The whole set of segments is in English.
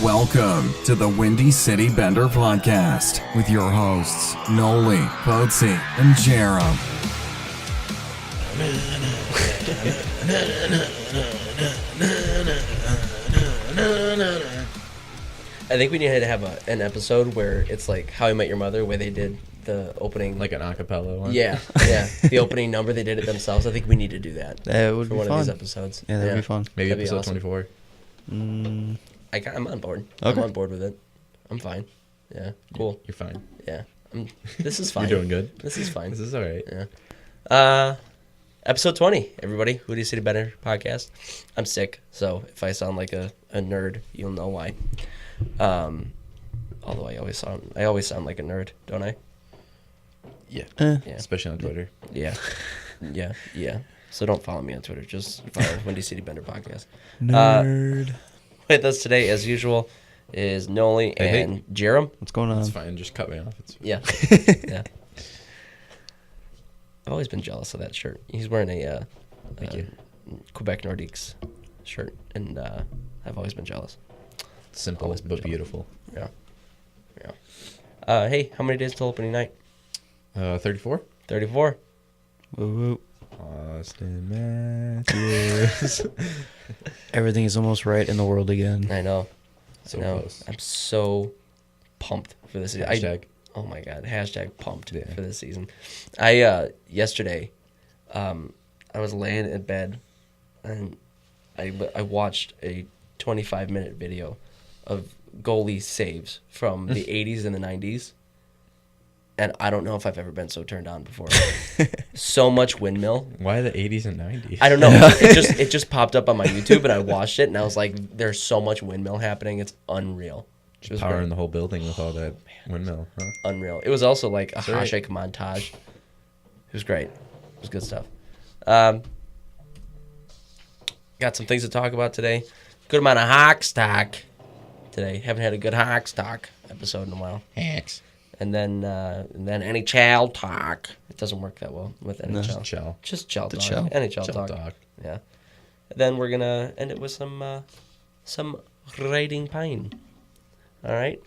Welcome to the Windy City Bender Podcast with your hosts, Nolly, Poetzy, and Jarom. I think we need to have an episode where it's like How I Met Your Mother, where they did the opening. Like an acapella one? Yeah. The opening number, they did it themselves. I think we need to do that. That would for be one fun. of these episodes. Yeah, that'd be fun. Maybe That'd be episode awesome. 24. I'm on board. Okay. I'm on board with it. I'm fine. Yeah, cool. You're fine. Yeah, this is fine. You're doing good. This is fine. This is all right. Yeah. Episode 20, everybody. Windy City Bender Podcast. I'm sick, so if I sound like a nerd, you'll know why. Although I always sound like a nerd, don't I? Yeah. Yeah. Especially on Twitter. Yeah. So don't follow me on Twitter. Just follow Windy City Bender Podcast. Nerd. With us today, as usual, is Nolly Hey, and Jarom. What's going on? It's fine. Just cut me off. Yeah. Yeah. I've always been jealous of that shirt. He's wearing a Thank you. Quebec Nordiques shirt, and I've always been jealous. Simple Always been but jealous. beautiful. Yeah. Hey, how many days till opening night? 34? 34. Woo woo. Austin Matthews. Everything is almost right in the world again. I know. So I know. close. I'm so pumped for this season. Hashtag. Oh my god! Hashtag pumped Yeah. for this season. I yesterday, I was laying in bed, and I watched a 25-minute video of goalie saves from the 80s and the 90s, and I don't know if I've ever been so turned on before. So much windmill. Why the 80s and 90s? I don't know. It just popped up on my YouTube, and I watched it, and I was like, "There's so much windmill happening. It's unreal." It was Powering great. the whole building with all that windmill, huh? Unreal. It was also like a Right. hashtag montage. It was great. It was good stuff. Got some things to talk about today. Good amount of Hawks talk today. Haven't had a good Hawks talk episode in a while. Hacks. And then NHL talk. It doesn't work that well with NHL. Chill. Just chill The talk. chill. NHL Chill talk. talk. Yeah. And then we're gonna end it with some riding pine. All right.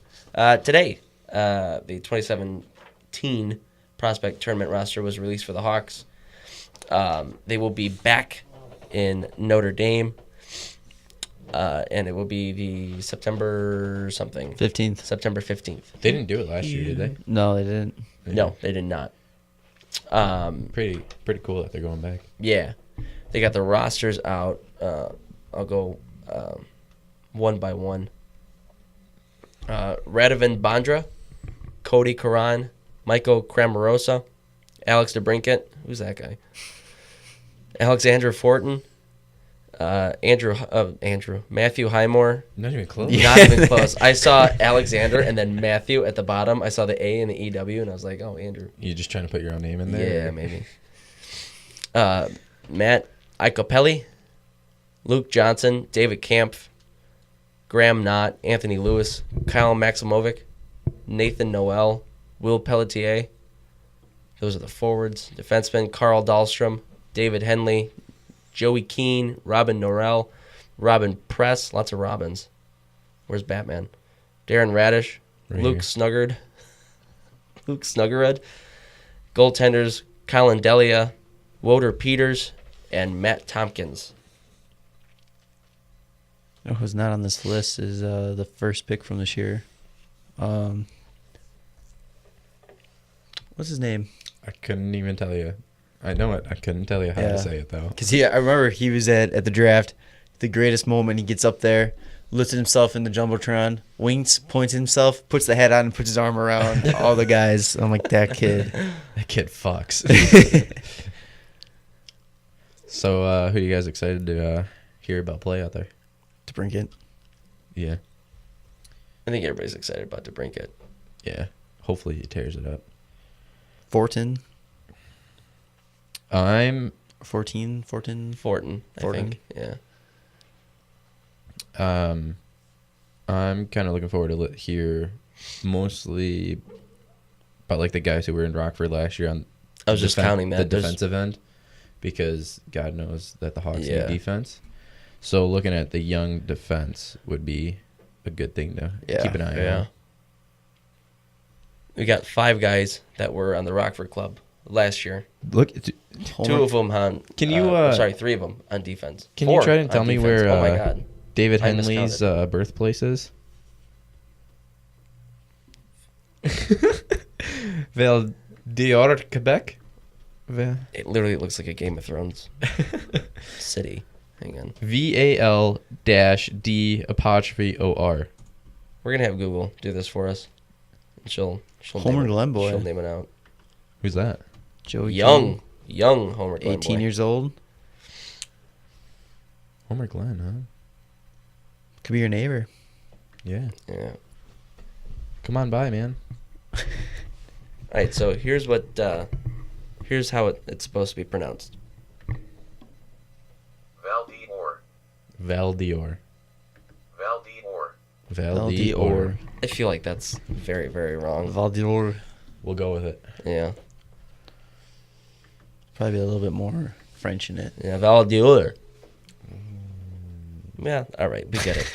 Today, the 2017 Prospect Tournament Roster was released for the Hawks. They will be back in Notre Dame, and it will be the September something. 15th. September 15th. They didn't do it last year, did they? No, they didn't. No, they did not. Pretty cool that they're going back. Yeah. They got the rosters out. I'll go one by one. Radovan Bondra, Cody Karan, Michael Cramarosa, Alex DeBrincat. Who's that guy? Alexander Fortin, Matthew Highmore. Not even close. Not even close. I saw Alexander and then Matthew at the bottom. I saw the A and the EW, and I was like, oh, Andrew. You just trying to put your own name in there? Yeah, maybe. Matt Icopelli, Luke Johnson, David Kampf, Graham Knott, Anthony Lewis, Kyle Maximovic, Nathan Noel, Will Pelletier. Those are the forwards. Defensemen, Carl Dahlstrom, David Henley, Joey Keane, Robin Norrell, Robin Press. Lots of Robins. Where's Batman? Darren Radish, Right Luke here. Snuggard, Luke Snuggerud. Goaltenders, Colin Delia, Woder Peters, and Matt Tompkins. Who's not on this list is the first pick from this year. What's his name? I couldn't even tell you. I know it. I couldn't tell you how Yeah. to say it, though. Because I remember he was at the draft. The greatest moment, he gets up there, lifts himself in the Jumbotron, winks, points himself, puts the hat on, and puts his arm around all the guys. I'm like, that kid. That kid fucks. So, who are you guys excited to hear about play out there? To bring it. Yeah. I think everybody's excited about DeBrincat. Yeah. Hopefully he tears it up. Fortin. I'm 14. Fortin, I Fortin. think. Yeah. I'm kind of looking forward to hear mostly about like the guys who were in Rockford last year on I was just counting that. the There's- defensive end, because God knows that the Hawks Yeah. need defense. So looking at the young defense would be a good thing to Yeah. keep an eye Yeah. on. We got 5 guys that were on the Rockford Club last year. Look, 2 of them on. Can you, 3 of them on defense. can 4 you try and on tell me defense. where Oh my God. David I Henley's birthplace is? Val d'Or, Quebec. It literally looks like a Game of Thrones city. Hang on. VAL-D''OR. We're gonna have Google do this for us. And she'll Homer name it, Glen boy. She'll name it out. Who's that? Joey Young King, Homer Glen 18 boy. years old. Homer Glen, huh? Could be your neighbor. Yeah. Yeah. Come on by, man. All right. So here's how it's supposed to be pronounced. Val d'Or. Val LD d'Or. I feel like that's very, very wrong. Valdior. We'll go with it. Yeah. Probably a little bit more French in it. Yeah. Val d'Or. Yeah. All right. We get it.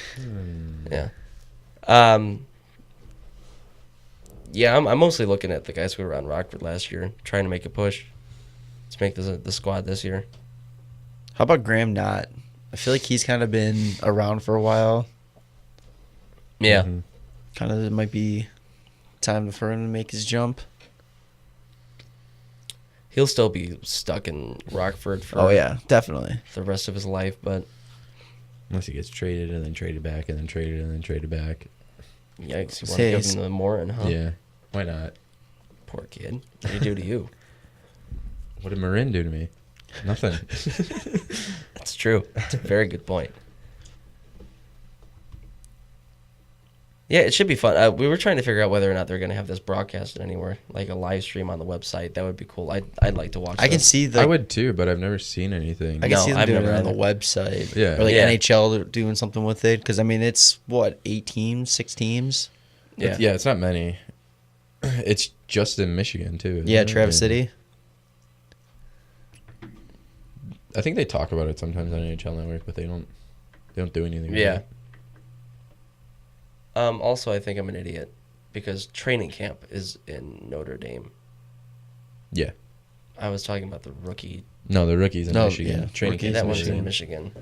Yeah. Yeah. I'm mostly looking at the guys who were on Rockford last year, trying to make a push. Let's make the squad this year. How about Graham Knott? I feel like he's kind of been around for a while. Yeah. Mhm. Kind of it might be time for him to make his jump. He'll still be stuck in Rockford for Oh yeah, definitely. the rest of his life, but Unless he gets traded and then traded back and then traded and then traded back. yikes, you want to Say give he's- him the Morin, huh? Yeah. Why not? Poor kid. What did he do to you? What did Marin do to me? Nothing. That's true. That's a very good point. Yeah, it should be fun. We were trying to figure out whether or not they're going to have this broadcasted anywhere, like a live stream on the website. That would be cool. I'd like to watch. I can this. see the. I would too, but I've never seen anything. I can see them I've doing it never on the either. website. Yeah. Or like Yeah. NHL doing something with it. Because, I mean, it's, 8 teams, 6 teams? Yeah. Yeah, it's not many. It's just in Michigan too. isn't Yeah, it? Traverse And City. I think they talk about it sometimes on NHL Network, but they don't do anything. with Yeah. it. Also, I think I'm an idiot because training camp is in Notre Dame. Yeah. I was talking about the rookie. No, the rookies in No, Michigan. yeah, Training rookies camp That in one's Michigan. in Michigan.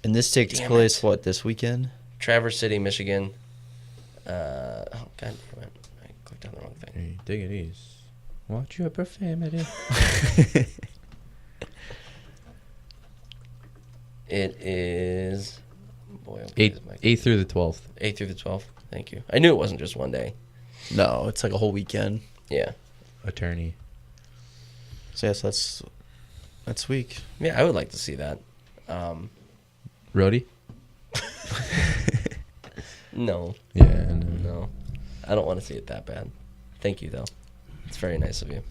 And this takes Damn place, it. this weekend? Traverse City, Michigan. Oh, God damn it. I clicked on the wrong thing. Hey, dig it easy. Watch your profanity. It is. Boy, oh boy, 8 through the 12th. 8th through the 12th. Thank you. I knew it wasn't just one day. No, it's like a whole weekend. Yeah. Attorney. So, yes, that's week. Yeah, I would like to see that. Roadie? No. Yeah. And, No. I don't want to see it that bad. Thank you, though. It's very nice of you.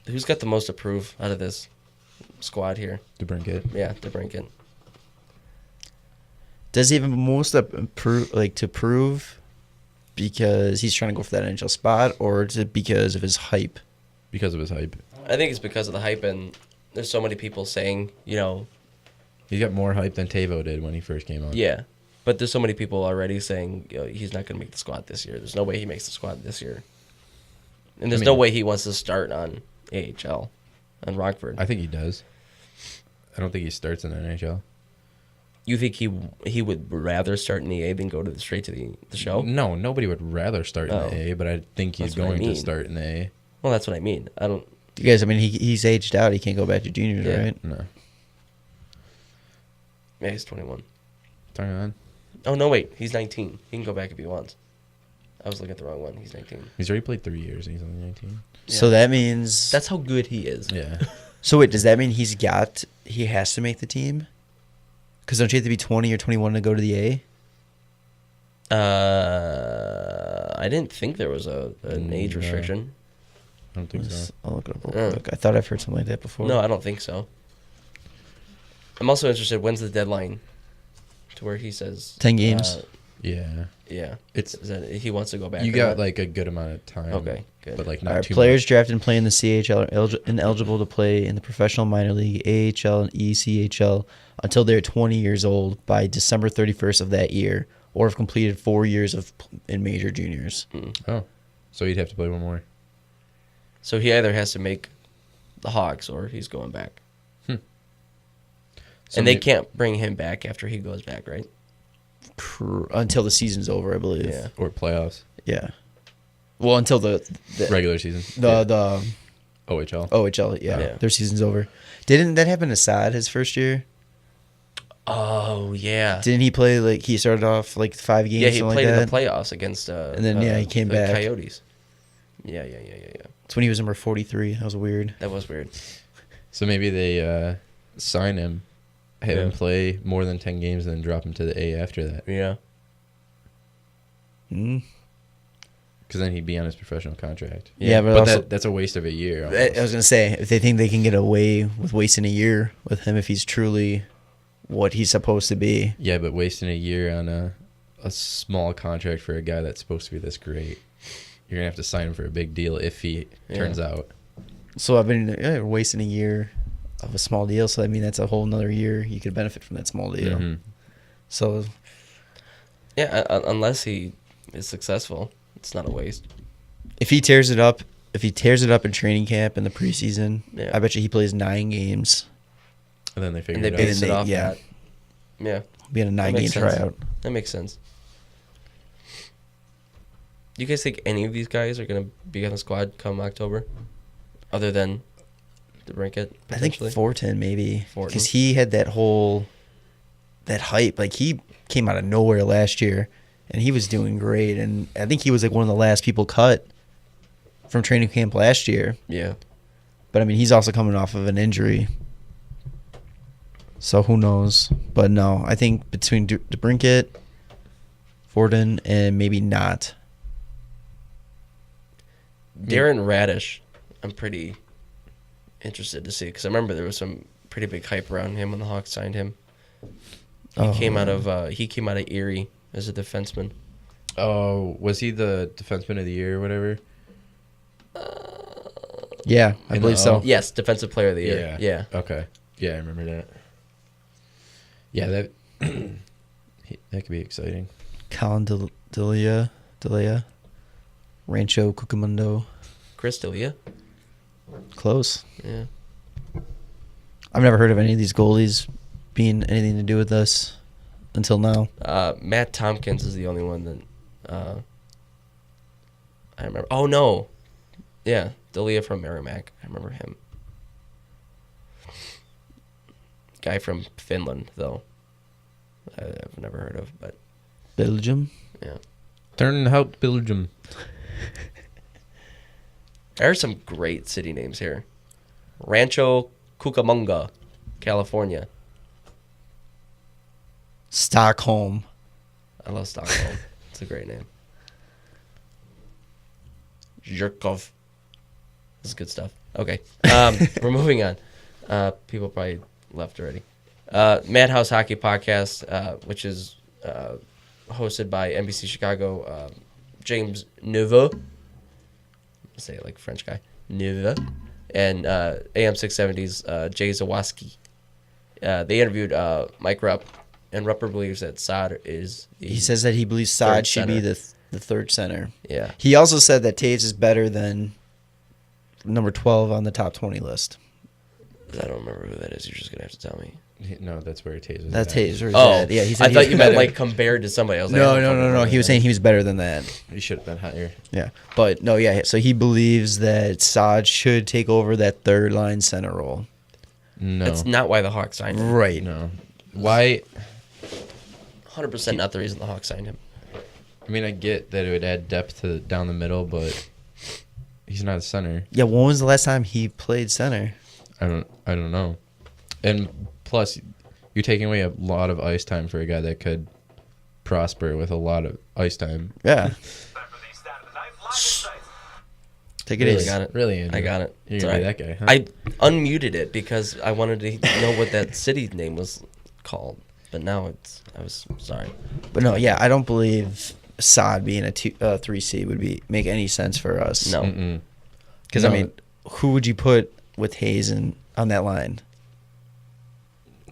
Who's got the most to prove out of this squad here? DeBrincat. Yeah, DeBrincat. Does he have most to prove because he's trying to go for that NHL spot, or is it because of his hype? Because of his hype. I think it's because of the hype, and there's so many people saying, He got more hype than Tavo did when he first came out. yeah. But there's so many people already saying he's not going to make the squad this year. There's no way he makes the squad this year. And there's no way he wants to start on AHL, on Rockford. I think he does. I don't think he starts in the NHL. You think he would rather start in the A than go straight to the show? No, nobody would rather start in Oh. the A, but I think he's That's what I going to mean. start in the A. Well, that's what I mean. I don't. You guys, I mean, he's aged out. He can't go back to juniors, Yeah. right? No. Yeah, he's 21. Turn on. Oh no, wait, he's 19. He can go back if he wants. I was looking at the wrong one. He's 19. He's already played 3 years and he's only 19. So that means... That's how good he is. Yeah. So wait, does that mean he has to make the team? Because don't you have to be 20 or 21 to go to the A? I didn't think there was an age No. restriction. I don't think so. I'll look it up real quick. I thought I've heard something like that before. No, I don't think so. I'm also interested. When's the deadline? To where he says 10 games. Yeah. Yeah. It's Is that he wants to go back? you or got not? like a good amount of time. Okay, good. But like All not right, too players much. drafted and playing the CHL are ineligible to play in the professional minor league, AHL, and ECHL until they're 20 years old by December 31st of that year, or have completed 4 years in major juniors. Oh. So he'd have to play one more. So he either has to make the Hawks or he's going back. So And they may- can't bring him back after he goes back, right? Until the season's over, I believe. Yeah. or playoffs. Yeah. Well, until the Regular season. the OHL. OHL, yeah, Yeah. their season's over. Didn't that happen to Saad his first year? Oh, yeah. Didn't he play like he started off like 5 games? Yeah, he something played like in that? the playoffs against And then, he came the back. Coyotes. Yeah. It's when he was number 43. That was weird. That was weird. So maybe they sign him, have him Yeah. play more than 10 games, and then drop him to the A after that. Yeah. Mm. Because then he'd be on his professional contract. Yeah, but But also, that's a waste of a year. I was almost. gonna say if they think they can get away with wasting a year with him if he's truly what he's supposed to be. Yeah, but wasting a year on a small contract for a guy that's supposed to be this great, you're going to have to sign him for a big deal if he turns out. So I've been wasting a year of a small deal. So I mean that's a whole another year you could benefit from that small deal. Mhm. So Yeah, unless he is successful, it's not a waste. if he tears it up in training camp in the preseason, Yeah. I bet you he plays 9 games. And then they figure And they it base out. it off yeah. that. Yeah, Be in a 9 game makes sense. tryout. that makes sense. Do you guys think any of these guys are going to be on the squad come October? Other than the Brinkett, I think potentially? Fortin maybe Fortin. because he had that hype. Like he came out of nowhere last year, and he was doing great. And I think he was like one of the last people cut from training camp last year. Yeah. But I mean, he's also coming off of an injury, so who knows? But no, I think between DeBrincat, Fortin, and maybe not. Darren Radish, I'm pretty interested to see because I remember there was some pretty big hype around him when the Hawks signed him. He came out of Erie as a defenseman. Oh, was he the defenseman of the year or whatever? Yeah, I In believe the so. O? Yes, defensive player of the year. Yeah. Okay. Yeah, I remember that. Yeah, that that could be exciting. Colin Delia, Rancho Cucamundo, Chris D'Elia. close. Yeah. I've never heard of any of these goalies being anything to do with this until now. Matt Tompkins is the only one that I remember. Oh no, yeah, D'Elia from Merrimack. I remember him. Guy from Finland, though. I've never heard of, but Belgium. yeah. Turn out Belgium. There are some great city names here. Rancho Cucamonga, California. Stockholm. I love Stockholm. It's a great name. Zhirkov. This is good stuff. Okay. We're moving on. People probably left already. Madhouse Hockey Podcast, which is hosted by NBC Chicago, James Neveu. I'll say it like a French guy. Neveu. And AM 670's Jay Zawaski. They interviewed Mike Rupp, and Rupper believes that Saad is the He says that he believes third Saad should be center. the third center. Yeah. He also said that Taves is better than number 12 on the top 20 list. I don't remember who that is. You're just going to have to tell me. No, that's where Taves was. That's at. Taves. Or Oh, yeah, he said I he thought was you meant better. like compared to somebody. I was like, I No, don't no, fucking no, know no. who He was that saying is. he was better than that. He should have been higher. Yeah. But no, yeah. So he believes that Saad should take over that third line center role. No. That's not why the Hawks signed him. Right. No. Why? 100% not the reason the Hawks signed him. I mean, I get that it would add depth to down the middle, but he's not a center. Yeah. When was the last time he played center? I don't know. And plus, you're taking away a lot of ice time for a guy that could prosper with a lot of ice time. Yeah. Take it Really easy. got it. Really, Andrew? I got it. You're It's gonna be alright. that guy, huh? I unmuted it because I wanted to know what that city name was called. But now I was sorry. But no, yeah, I don't believe Saad being a 3C would make any sense for us. No. Because, I mean, who would you put with Hayes on that line?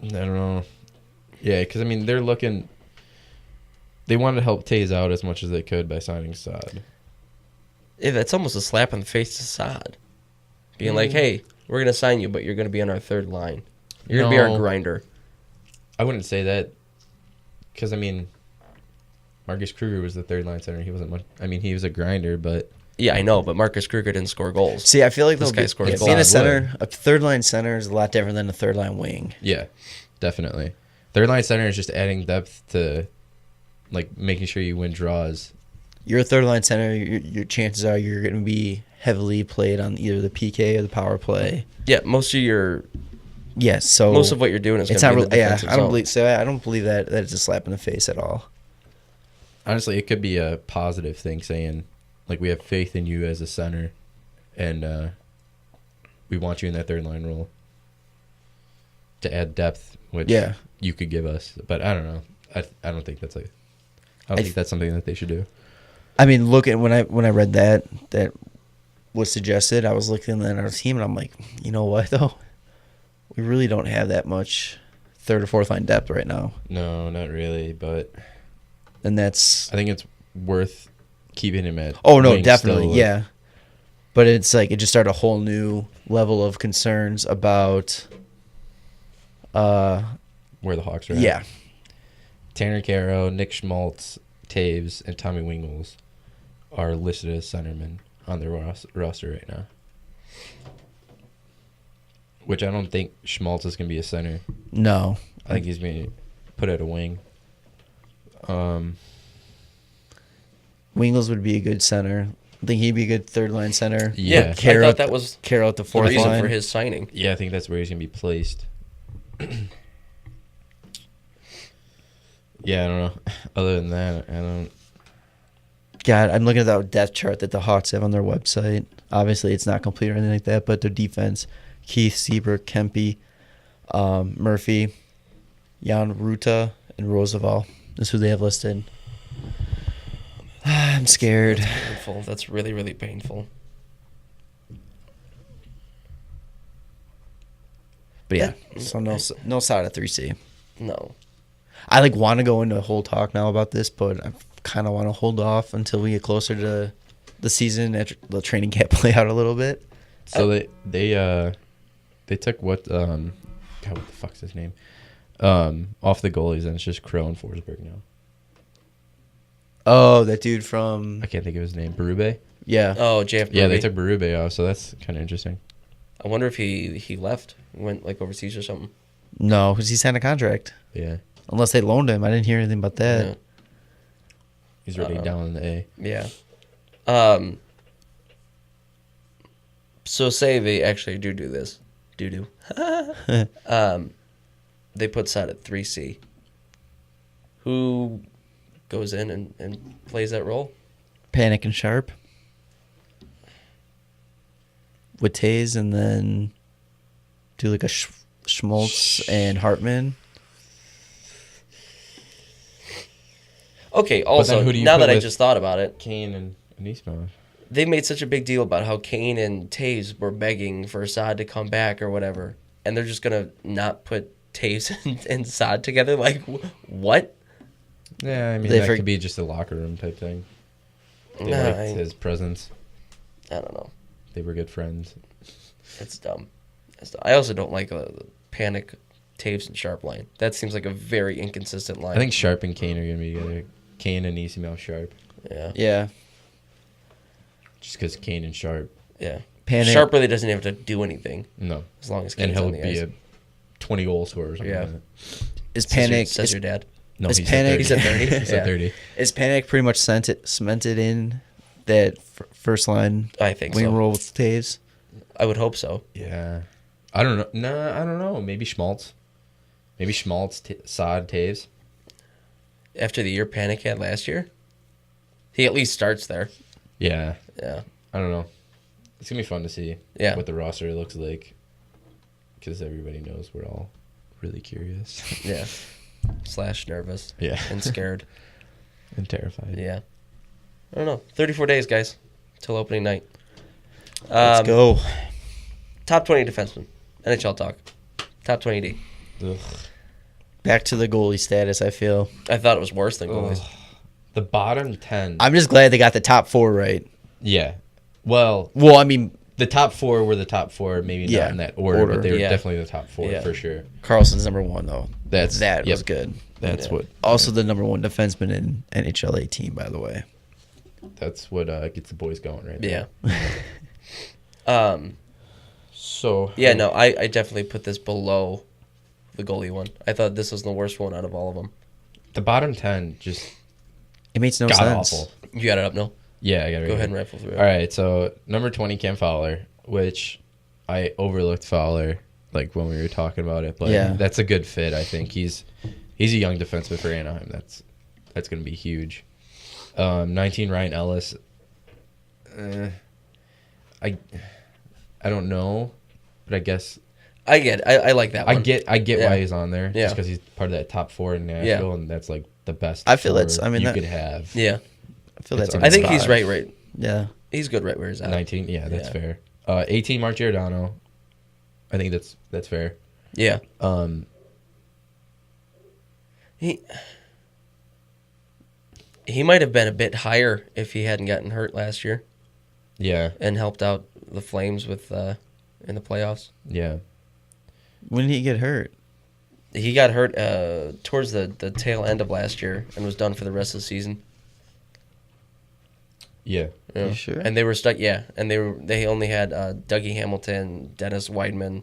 I don't know. Yeah, because, I mean, they're looking... They wanted to help Taze out as much as they could by signing Saad. Yeah, that's almost a slap in the face to Saad. Being like, hey, we're going to sign you, but you're going to be on our third line. You're going to be our grinder. I wouldn't say that. Because, I mean, Marcus Kruger was the third line center. He wasn't much... I mean, he was a grinder, but... Yeah, I know, but Marcus Kruger didn't score goals. See, I feel like this guy scores goals. Being a center, a third line center is a lot different than a third line wing. Yeah, definitely. Third line center is just adding depth to, like, making sure you win draws. You're a third line center. Your chances are you're going to be heavily played on either the PK or the power play. Yeah, most of what you're doing is going to be in the defensive zone. I don't believe that it's a slap in the face at all. Honestly, it could be a positive thing saying, like, we have faith in you as a center, and we want you in that third line role to add depth, which you could give us. But I don't know. I don't think that's think that's something that they should do. I mean, look at when I read that was suggested, I was looking at our team and I'm like, you know what though, we really don't have that much third or fourth line depth right now. No, not really. But I think it's worth keeping him at. Oh no, definitely, yeah. But it's like it just started a whole new level of concerns about where the Hawks are at. Yeah. Tanner Caro, Nick Schmaltz, Taves, and Tommy Wingles are listed as centermen on their roster right now. Which I don't think Schmaltz is going to be a center. No. I think he's being put at a wing. Wingles would be a good center. I think he'd be a good third line center. Yeah. I thought that was Caro at the fourth reason line for his signing. Yeah, I think that's where he's going to be placed. Yeah, I don't know. Other than that, I don't... God, I'm looking at that depth chart that the Hawks have on their website. Obviously, it's not complete or anything like that, but their defense, Keith, Seabrook, Kempe, Murphy, Jan Ruta, and Roosevelt. That's who they have listed. I'm scared. That's painful. That's really, really painful. But yeah, so no Saad at 3C. No. I want to go into a whole talk now about this, but I kind of want to hold off until we get closer to the season, the training camp play out a little bit. So they took what God, what the fuck's his name? Off the goalies, and it's just Crow and Forsberg now. Oh, that dude from... I can't think of his name. Berube? Yeah. Oh, JF. Yeah, they took Berube off, so that's kind of interesting. I wonder if he left, went overseas or something. No, because he signed a contract. Yeah. Unless they loaned him. I didn't hear anything about that. Yeah. He's already down in the A. Yeah. So say they actually do this. They put Saad at 3C. Who goes in and plays that role? Panic and Sharp. With Taze, and then do a Schmaltz and Hartman. Okay, also, now that I just thought about it, Kane and Anisma. They made such a big deal about how Kane and Taves were begging for Saad to come back or whatever, and they're just going to not put Taves and Saad together? Like, what? Yeah, I mean, that could be just a locker room type thing. They liked his presence. I don't know. They were good friends. It's dumb. I also don't like the Panic, Taves, and Sharp line. That seems like a very inconsistent line. I think Sharp and Kane are going to be together. Kane and Easymel Sharp. Yeah. Yeah. Just because Kane and Sharp. Yeah. Panic. Sharp really doesn't have to do anything. No. As long as Kane's and on he'll the be ice. a 20-goal scorer or something like that. Is Panic... Says your dad. No, is he's Panic, He's at 30. He's at 30. Is Panic pretty much cemented in that first line I think wing so. role with Taves? I would hope so. Yeah. I don't know. No, I don't know. Maybe Schmaltz. Maybe Schmaltz, Saad, Taves. After the year Panic had last year, he at least starts there. Yeah. Yeah. I don't know. It's going to be fun to see what the roster looks like. Because everybody knows we're all really curious. Yeah. / nervous. Yeah. And scared. And terrified. Yeah. I don't know. 34 days, guys, till opening night. Let's go. Top 20 defensemen. NHL talk. Top 20D. Ugh. Back to the goalie status, I feel. I thought it was worse than goalies. The bottom 10. I'm just glad they got the top 4 right. Yeah. Well, I mean, the top 4 were the top 4, maybe Yeah, not in that order, but they were Yeah. definitely the top 4 Yeah. for sure. Carlson's number 1, though. That That was good. That's Yeah. what Also the number 1 defenseman in NHL 18, by the way. that's what gets the boys going right Yeah. there. So Yeah, no, I definitely put this below the goalie one. I thought this was the worst one out of all of them. the bottom 10 just It makes no god sense. awful. You got it up, no? Yeah, I got it. Go ahead and rifle through it. All right, so number 20, Cam Fowler, which I overlooked Fowler like when we were talking about it, but Yeah. that's a good fit. I think he's a young defenseman for Anaheim. That's going to be huge. 19, Ryan Ellis. I don't know, but I guess I get it. I like that one. I get Yeah. why he's on there. Yeah. Just because he's part of that top 4 in Nashville, and that's like the best. I feel four that's- I mean, you that- could have. Yeah. I feel that's It's a I good think spot. he's right. Yeah. He's good right where he's at. 19, yeah, that's Yeah. fair. 18, Mark Giordano. I think that's fair. Yeah. He might have been a bit higher if he hadn't gotten hurt last year Yeah, and helped out the Flames with in the playoffs. yeah. When did he get hurt? He got hurt towards the tail end of last year and was done for the rest of the season. Yeah. Yeah. You sure? And they were stuck. Yeah, and they only had Dougie Hamilton, Dennis Weidman.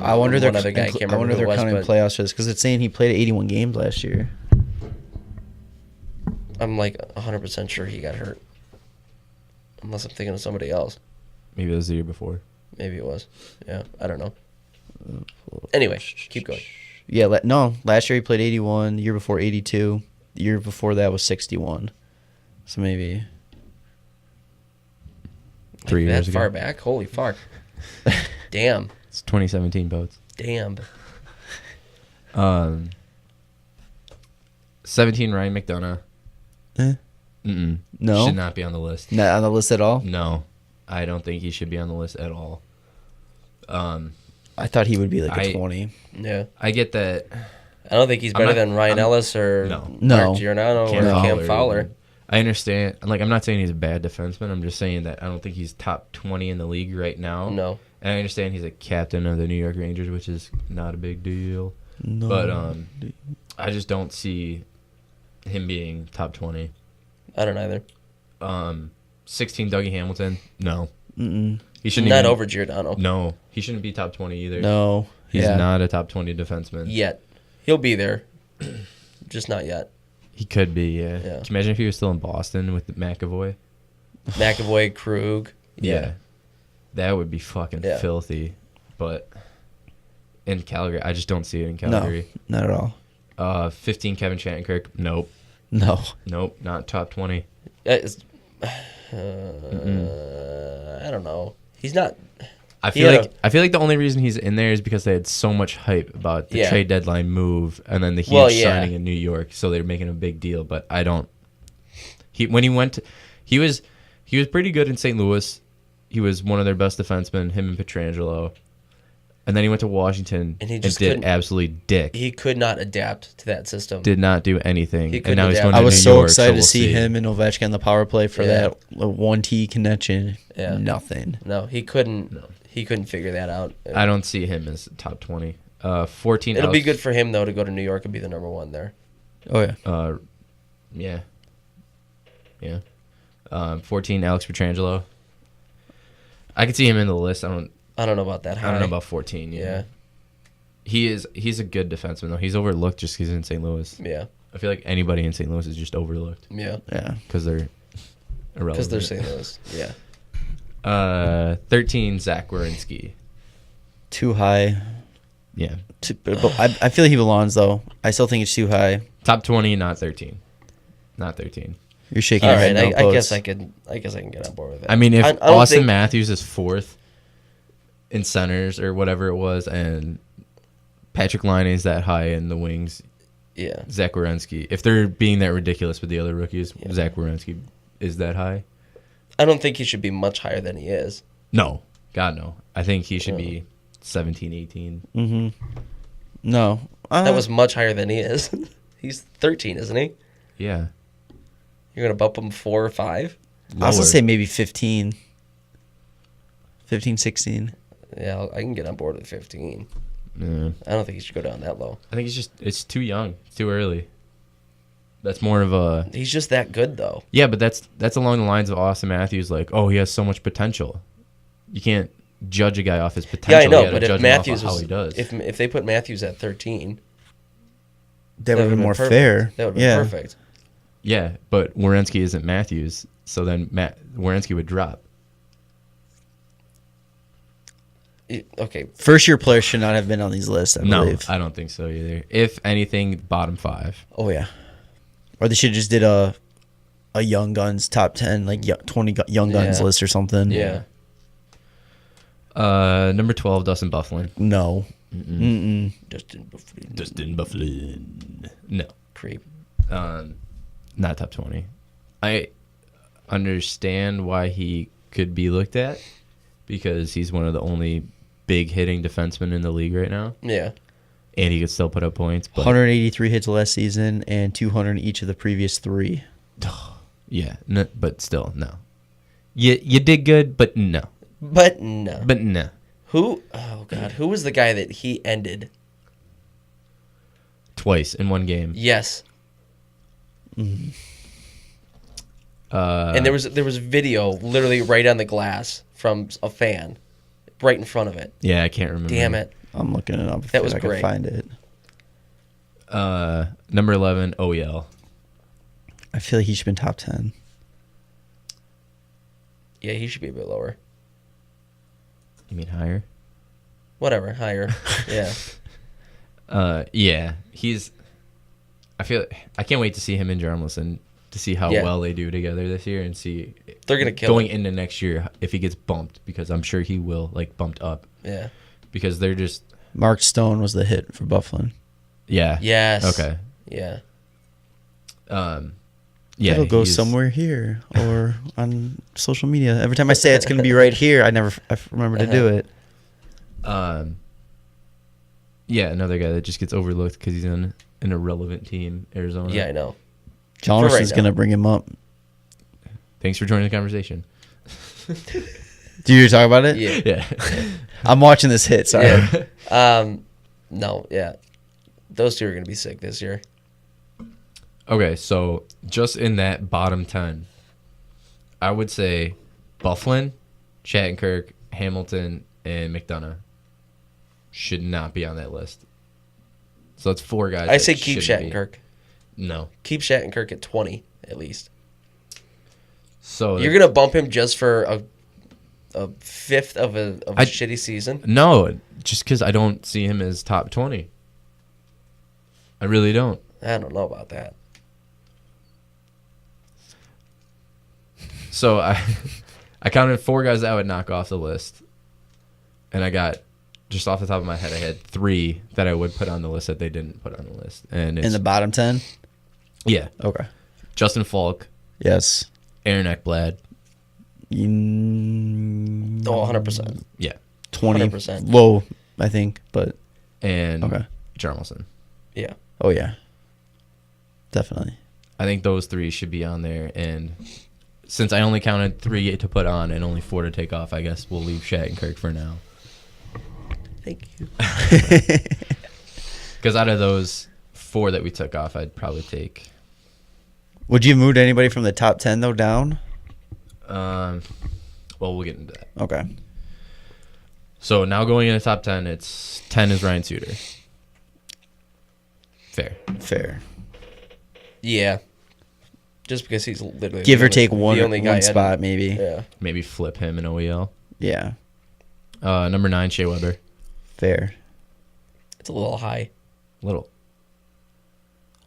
I wonder one other guy. I can't I remember wonder who they're it was, counting but playoffs for this because it's saying he played 81 games last year. I'm like 100% sure he got hurt. Unless I'm thinking of somebody else. Maybe it was the year before. Maybe it was. Yeah, I don't know. Anyway, keep going. Yeah, no. Last year he played 81. The year before 82. The year before that was 61. So maybe 3 That years ago. far back? Holy fuck. Damn. It's 2017 boats. Damn. 17, Ryan McDonough. Mm-mm. No? Should not be on the list. not on the list at all. No, I don't think he should be on the list at all. I thought he would be like a 20. Yeah. I get that. I don't think he's better not- than Ryan Ellis or No. No. Mark Giordano or Cam Fowler. I understand. Like, I'm not saying he's a bad defenseman. I'm just saying that I don't think he's top 20 in the league right now. No. And I understand he's a captain of the New York Rangers, which is not a big deal. No. But I just don't see him being top 20. I don't either. 16, Dougie Hamilton. No. Mm-mm. He shouldn't Not even, over Giordano. No. He shouldn't be top 20 either. No. He's Yeah. not a top 20 defenseman. Yet. He'll be there. Just not yet. He could be, yeah. Yeah. Can you imagine if he was still in Boston with McAvoy? McAvoy, Krug. Yeah. That would be fucking Yeah. filthy. But in Calgary, I just don't see it in No. Calgary. Not at all. 15, Kevin Shattenkirk. Nope. No. Nope. Not top 20. I don't know. He's not. I He feel had like I feel like the only reason he's in there is because they had so much hype about the Yeah. trade deadline move and then the huge Well, yeah. signing in New York, so they're making a big deal. But I don't. He was pretty good in St. Louis. He was one of their best defensemen. Him and Pietrangelo, and then he went to Washington And he and just did couldn't- absolutely dick. He could not adapt to that system. Did not do anything, He and couldn't now he's adapt. going to I was New so York, excited we'll to see him and Ovechkin on the power play for Yeah. that 1T connection. Yeah. Nothing. No, he couldn't. No. He couldn't figure that out. I don't see him as top 20. 14. It'll be Alex- good for him though to go to New York and be the number one there. Oh, yeah. Yeah. 14, Alex Pietrangelo. I could see him in the list. I don't know about that. I don't know about 14. Yeah. He's a good defenseman though. He's overlooked just because he's in St. Louis. Yeah. I feel like anybody in St. Louis is just overlooked Yeah. Yeah. because they're irrelevant. Because they're St. Louis. Yeah. 13, Zach Werenski. Too high. Yeah. But I feel like he belongs, though. I still think it's too high. Top 20, not 13. Not 13. You're shaking All your right. head. No, I guess Poets. I can get on board with that. I mean, if I don't Austin think- Matthews is fourth in centers or whatever it was, and Patrick Laine's that high in the wings. Yeah. Zach Werenski. If they're being that ridiculous with the other rookies, Zach Werenski is that high? I don't think he should be much higher than he is. No. God, no. I think he should be 17, 18. Mm-hmm. No. That was much higher than he is. He's 13, isn't he? Yeah. You're going to bump him 4 or 5? I was going to say maybe 15. 15, 16. Yeah, I can get on board with 15. Yeah. I don't think he should go down that low. I think it's too young. It's too early. That's more of a... He's just that good, though. Yeah, but that's along the lines of Austin Matthews, like, oh, he has so much potential. You can't judge a guy off his potential. Yeah, I know, but if judge Matthews him off of how he does. if they put Matthews at 13, That would have been more perfect. fair. That would have been perfect. Yeah, but Werenski isn't Matthews, so then Werenski would drop. Okay. First year players should not have been on these lists, I believe. I don't think so either. If anything, bottom 5. Oh, yeah. Or they should have just did a Young Guns top 10, like 20 Young Guns list or something. Yeah. Number 12, Dustin Byfuglien. No. Dustin Byfuglien. Dustin Byfuglien. No. Creep. Not top 20. I understand why he could be looked at because he's one of the only big hitting defensemen in the league right now. Yeah. And he could still put up points. But 183 hits last season and 200 each of the previous 3. Yeah, no, but still, no. You did good, but no. But no. But no. Who? Oh, God. Who was the guy that he ended? Twice in one game. Yes. Mm-hmm. And there was video literally right on the glass from a fan, right in front of it. Yeah, I can't remember. Damn it! I'm looking it up. That was I great. can find it. Number 11, OEL. I feel like he should have been top 10. Yeah, he should be a bit lower. You mean higher? Whatever, higher. Yeah. Yeah, I can't wait to see him and Jarom to see how well they do together this year and see They're gonna kill going it. into next year if he gets bumped, because I'm sure he will, like, bumped up. Yeah. Because they're just Mark Stone was the hit for Byfuglien. yeah. Yes. Okay. Yeah. Yeah. It'll go he's- somewhere here or on social media. Every time I say it's going to be right here, I remember to do it. Yeah, another guy that just gets overlooked because he's on an irrelevant team, Arizona. Yeah, I know. Johnson's now. going to bring him up. Thanks for joining the conversation. Do you talk about it? Yeah. Yeah. I'm watching this hit. Sorry. Yeah. No. Yeah. Those two are gonna be sick this year. Okay, so just in that bottom 10, I would say Byfuglien, Shattenkirk, Hamilton, and McDonough should not be on that list. So that's 4 guys. I say that keep shouldn't be. Shattenkirk. No. Keep Shattenkirk at 20 at least. So You're gonna bump him just for a fifth of a shitty season? No, just because I don't see him as top 20. I really don't. I don't know about that. So I counted 4 guys that I would knock off the list. And I got, just off the top of my head, I had 3 that I would put on the list that they didn't put on the list. And it's, In the bottom 10? yeah. Okay. Justin Falk, Yes. Aaron Ekblad. Oh, 100%. Yeah. 20. 100%. Low, I think, but And okay. Jarmelson. Yeah. Oh, yeah. Definitely. I think those 3 should be on there. And since I only counted 3 to put on and only 4 to take off, I guess we'll leave Shattenkirk for now. Thank you. Because out of those 4 that we took off, I'd probably take... Would you have moved anybody from the top 10, though, down? Well, we'll get into that. Okay. So now going into top 10, it's 10 is Ryan Suter. Fair. Yeah. Just because he's literally Give the or only- take the one only guy spot, maybe. Yeah. Maybe flip him in OEL. Yeah. Number 9, Shea Weber. Fair. It's a little high. Little.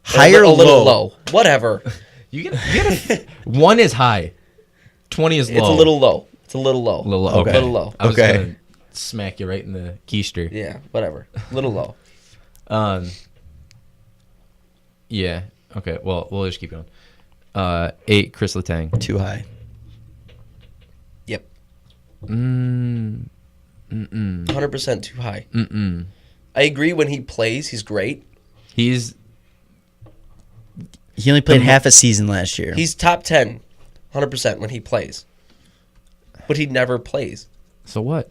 Higher a or little low? low. Whatever. You gotta 1 is high. 20 is low. It's a little low. It's a little low. Little low. Okay. Okay. Little low. I was Okay. gonna smack you right in the keister. Yeah, whatever. Little low. Yeah. Okay. Well, we'll just keep going. 8, Chris Letang. Too high. Yep. 100% too high. I agree. When he plays, he's great. He only played half a season last year. He's top 10, 100% when he plays. But he never plays. So what?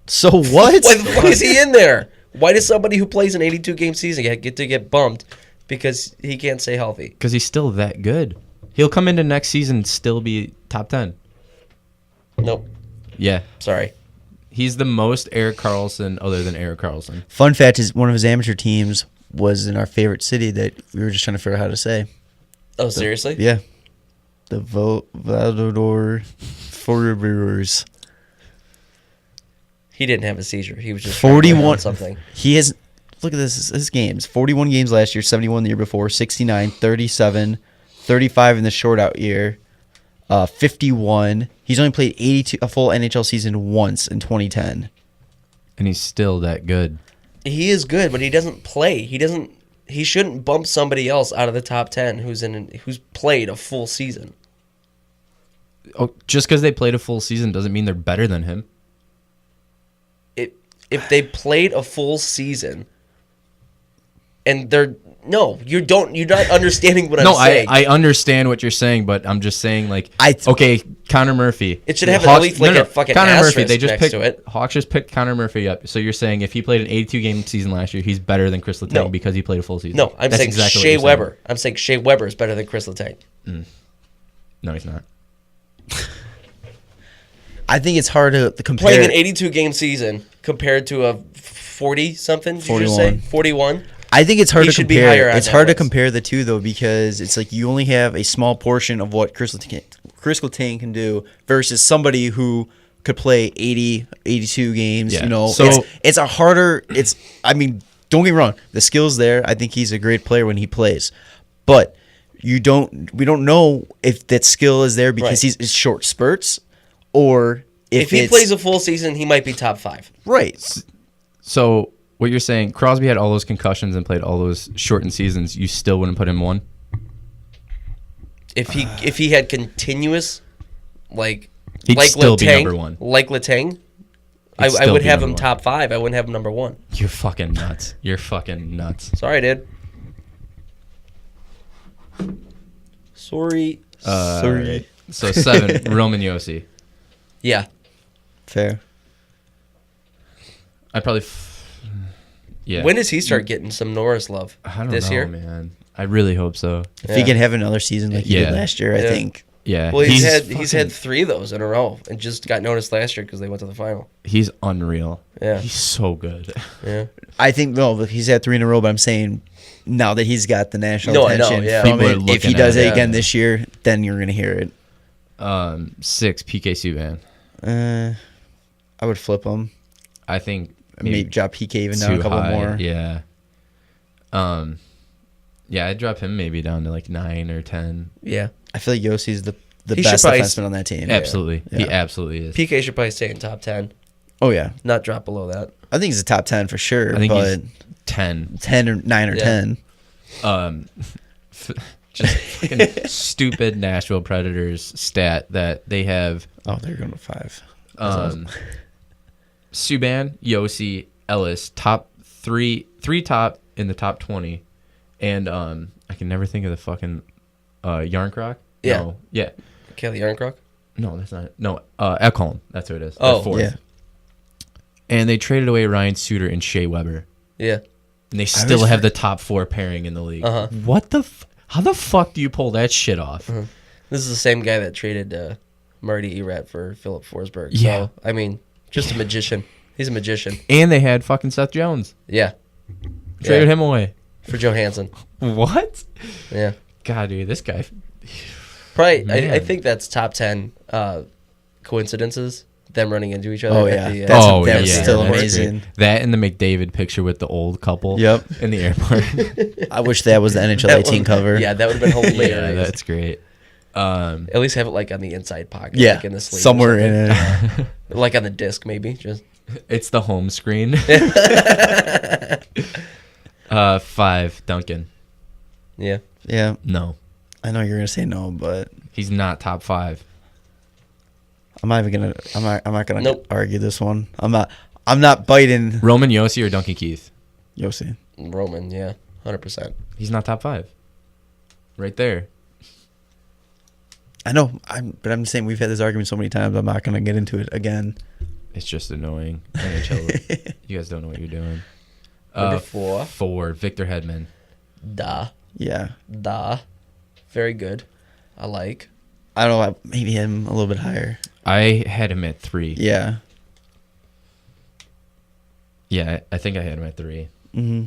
So what? Why the fuck is he in there? Why does somebody who plays an 82-game season get bumped because he can't stay healthy? Because he's still that good. He'll come into next season and still be top 10. Nope. Yeah. Sorry. He's the most Erik Karlsson other than Erik Karlsson. Fun fact is one of his amateur teams was in our favorite city that we were just trying to figure out how to say. Oh, seriously? Yeah. The Valdor Forbrewers. He didn't have a seizure. He was just 41 something. He has, look at this, his games. 41 games last year, 71 the year before, 69, 37, 35 in the short out year, 51. He's only played a full NHL season once in 2010. And he's still that good. He is good, but he doesn't play. He shouldn't bump somebody else out of the top 10 who's played a full season. Oh, just because they played a full season doesn't mean they're better than him. If they played a full season and you're not understanding what I'm saying. I understand what you're saying, but I'm just saying Connor Murphy. It should have at least a fucking Connor asterisk Murphy. They just next picked to it. Hawks just picked Connor Murphy up. So you're saying if he played an 82-game season last year, he's better than Chris Letang because he played a full season? No, I'm That's saying exactly what Shea you're saying. Weber. I'm saying Shea Weber is better than Chris Letang. No, he's not. I think it's hard to compare. Playing an 82-game season compared to a 40-something, did you just say? 41? I think it's hard to compare. It's hard to list. compare the two, though, because it's like you only have a small portion of what Chris Letang can do versus somebody who could play 80, 82 games. Yeah. You know, So- it's a harder. I mean, don't get me wrong. The skill's there. I think he's a great player when he plays, but we don't know if that skill is there because he's short spurts, or If he plays a full season, he might be top 5. right. So what you're saying, Crosby had all those concussions and played all those shortened seasons, you still wouldn't put him 1? If he had continuous, He'd still be number 1. Like Letang, I still would be have number him 1. top 5. I wouldn't have him number 1. You're fucking nuts. You're fucking nuts. Sorry, dude. Sorry. Sorry. So 7, Roman Josi. Yeah. Fair. I'd probably... yeah. When does he start getting some Norris love? I don't this know, year? man. I really hope so. If he can have another season like he Yeah. did last year, I Yeah. think. Yeah. Well, he's had 3 of those in a row and just got noticed last year because they went to the final. He's unreal. Yeah. He's so good. Yeah. I think he's had 3 in a row, but I'm saying now that he's got the national No, I know, attention yeah. from People are it, if looking he does at it it. again this year, then you're gonna hear it. 6, PK Subban. I would flip him. I think Maybe drop PK even down too a couple high. more. Yeah. Yeah, I'd drop him maybe down to like 9 or 10. Yeah. I feel like Yossi's the He should best probably defenseman on that team. Absolutely. Yeah. He absolutely is. PK should probably stay in top 10, Oh yeah, not drop below that. I think he's a top 10 for sure. I think but he's 10. 10 or 9 or Yeah. 10. Just fucking stupid Nashville Predators stat that they have Oh, they're going to 5. Subban, Josi, Ellis, top 3 top in the top 20. And I can never think of the fucking Yarncroc. Yeah. No. Yeah. Kelly Yarncroc? No, that's not it. No, Ekholm. That's who it is. Oh, They're 4th. Yeah. And they traded away Ryan Suter and Shea Weber. Yeah. And they still have the top 4 pairing in the league. Uh-huh. What the... how the fuck do you pull that shit off? This is the same guy that traded Marty Erat for Philip Forsberg. Yeah. So, I mean, just a magician. He's a magician. And they had fucking Seth Jones. Yeah. Traded Yeah. him away. For Johansson. What? Yeah. God, dude, this guy... Probably, Man. I think that's top 10 coincidences, them running into each other. Oh, at yeah. the, That's- yeah, that's still that's amazing. great. That and the McDavid picture with the old couple Yep. in the airport. I wish that was the NHL That 18 one- cover. Yeah, that would have been hilarious. Yeah, that's great. At least have it like on the inside pocket. Yeah, Like in the sleeve or somewhere something. in it. Like on the disc, maybe. Just It's the home screen. 5, Duncan. Yeah. Yeah, No, I know you're gonna say no, but he's not top 5. I'm not even gonna. I'm not gonna Nope. argue this one. I'm not biting Roman Yossi or Duncan Keith? Yossi. Roman, yeah. 100%. He's not top 5. Right there. I know. But I'm saying we've had this argument so many times. I'm not gonna get into it again. It's just annoying. NHL, you guys don't know what you're doing. Number 4. 4, Victor Hedman. Da. Yeah. Very good. I like. I don't know. Maybe him a little bit higher. I had him at 3. Yeah. Yeah, I think I had him at 3. Mm-hmm.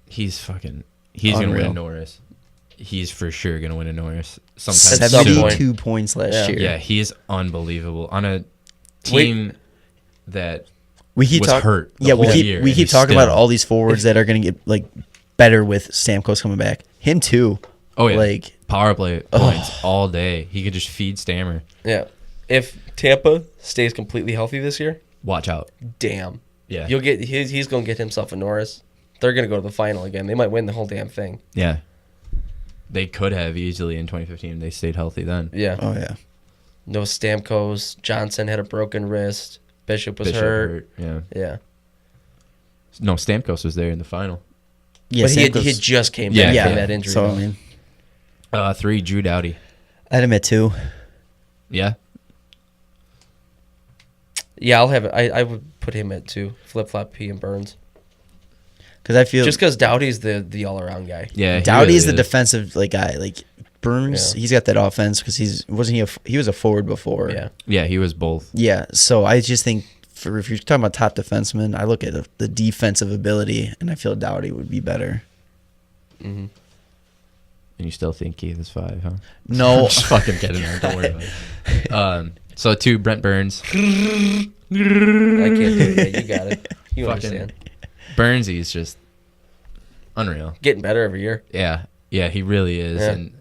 He's going to win a Unreal. Norris. He's for sure going to win a Norris sometime At some soon. point. 72 points last Yeah. year. Yeah, he is unbelievable. On a team that we keep was hurt the Yeah, whole we year, keep and he's talking about still- all these forwards that are going to get like better with Stamkos coming back. Him too. Oh, yeah. Like, Power play points all day. He could just feed Stammer. Yeah. If Tampa stays completely healthy this year, Watch out. damn. Yeah. He's going to get himself a Norris. They're going to go to the final again. They might win the whole damn thing. Yeah. They could have easily in 2015. They stayed healthy then. Yeah. oh yeah. No Stamkos. Johnson had a broken wrist. Bishop was hurt. Yeah. Yeah. No, Stamkos was there in the final. Yeah, But he Stamkos- had just came Yeah, back yeah. from that injury. So I though. mean, 3, Drew Doughty. I had him at 2. Yeah. Yeah, I'll have it. I would put him at 2. Flip-flop P and Burns. Because I feel Just because Doughty's the all-around guy. Yeah. he Doughty really is the defensive guy. Like Burns, Yeah. he's got that offense because he was a forward before. Yeah. Yeah, he was both. Yeah. So I just think if you're talking about top defensemen, I look at the defensive ability, and I feel Doughty would be better. Mm-hmm. And you still think Keith is 5, huh? No, I'm just fucking kidding. Don't worry about it. So 2, Brent Burns. I can't do it. Yeah, you got it. You Fucking- understand. Burnsy's just unreal. Getting better every year. Yeah. Yeah, he really is. Yeah. And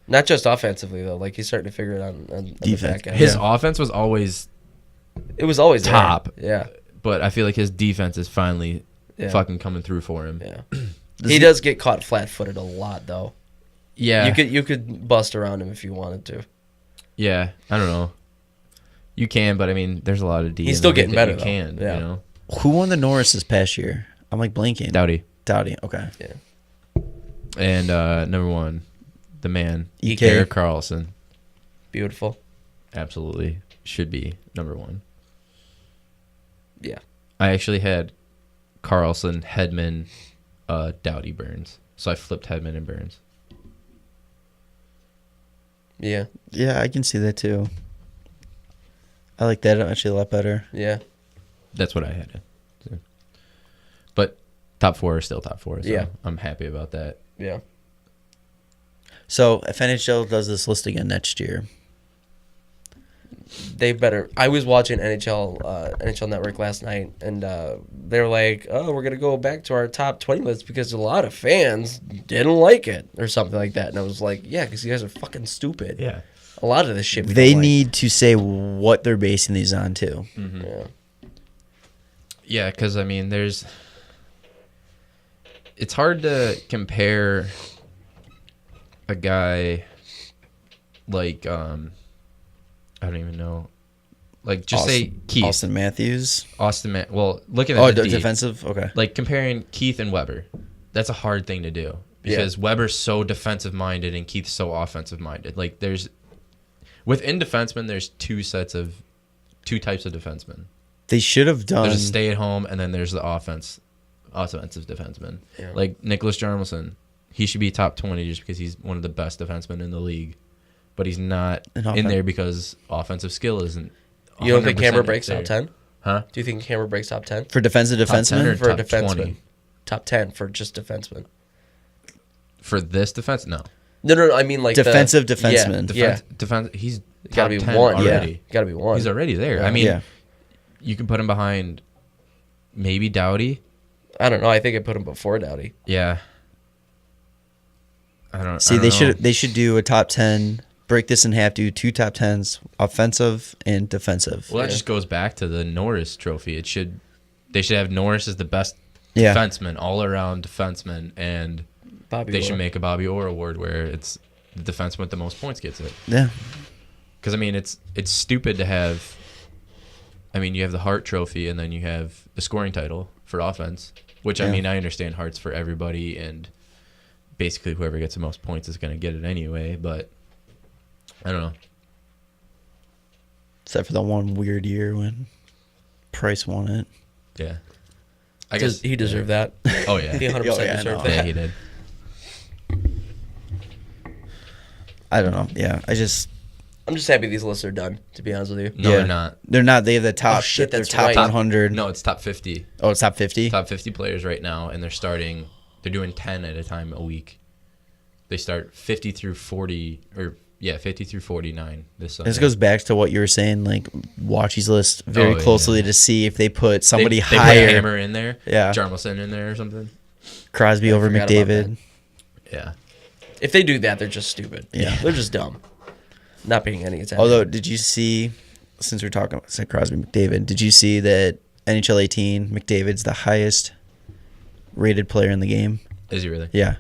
Not just offensively, though. Like, he's starting to figure it out on the Defense. back end. his offense was always, It was always there. top. Yeah. but I feel like his defense is finally Yeah. fucking coming through for him. Yeah. He does get caught flat-footed a lot, though. Yeah. You could bust around him if you wanted to. Yeah. I don't know. You can, but I mean, there's a lot of D. He's in still the getting league that better, You though. can, Yeah. you know. who won the Norris this past year? I'm like blanking. Doughty. Doughty. Okay. Yeah. And number 1, the man, EK. Erik Karlsson. Beautiful. Absolutely should be number 1. Yeah. I actually had Carlson, Hedman, Doughty, Burns. So I flipped Hedman and Burns. Yeah. Yeah, I can see that too. I like that actually a lot better. Yeah. That's what I had. So. But top 4 are still top 4. So Yeah. I'm happy about that. Yeah. So if NHL does this list again next year, They better. I was watching NHL Network last night, and they were like, "Oh, we're gonna go back to our top 20 list because a lot of fans didn't like it or something like that." And I was like, "Yeah, because you guys are fucking stupid. Yeah. A lot of this shit. We they don't like." need to say what they're basing these on too. Yeah. Yeah, because, I mean, it's hard to compare a guy like, I don't even know. Like, just say Keith. Austin Matthews. Well, looking at the D, defensive. Okay. like comparing Keith and Weber, that's a hard thing to do because Weber's so defensive minded and Keith's so offensive minded. Like within defensemen, there's two types of defensemen. They should have done. There's a stay at home and then there's the offensive defenseman. Yeah. Like Nicholas Jarmelson, he should be top 20 just because he's one of the best defensemen in the league, but he's not in there because offensive skill isn't. You don't think 100% Hammer breaks there. top 10? Huh? Do you think Hammer breaks top 10? for defensive Top 10 or defenseman. For a top defenseman. 20? Top 10 for just defenseman. For this defense, no. No. I mean, like Defensive the, defenseman. Yeah. Defense. He's Gotta top be 10 one. already. Yeah. Gotta be one. He's already there. Yeah. I mean, Yeah. you can put him behind maybe Doughty. I don't know. I think I put him before Doughty. Yeah. I don't See, know. they should do a top 10 break this in half, do 2 top 10s, offensive and defensive. Well, that just goes back to the Norris Trophy. They should have Norris as the best Yeah. defenseman, all around defenseman, and Bobby they Orr. should make a Bobby Orr award where it's the defenseman with the most points gets it. Yeah. Because I mean, it's stupid to have. I mean, you have the Hart Trophy, and then you have the scoring title for offense. Which I Yeah. mean, I understand Hart's for everybody, and basically whoever gets the most points is going to get it anyway. But I don't know. Except for the one weird year when Price won it. Yeah, I guess He deserved that. Oh yeah, He 100% Oh, yeah, I deserved know. yeah, that. he did. I don't know. Yeah, I'm just I'm just happy these lists are done, to be honest with you. No, Yeah. they're not. They're not. They have the top. Oh, shit, They're that's top right. 100. No, it's top 50. Oh, it's top 50. Top 50 players right now, and they're doing 10 at a time a week. They start 50 through 40, 50 through 49 this Sunday. This goes back to what you were saying. Like, watch these lists very Oh, yeah. closely to see if they put somebody they higher. put Hammer in there, Yeah. Jarmelson in there or something. Crosby over forgot about McDavid. Yeah. If they do that, they're just stupid. Yeah. They're just dumb. Not paying any attention. Although, did you see? Since we're talking about Crosby, McDavid, did you see that NHL 18 McDavid's the highest rated player in the game? Is he really? Yeah.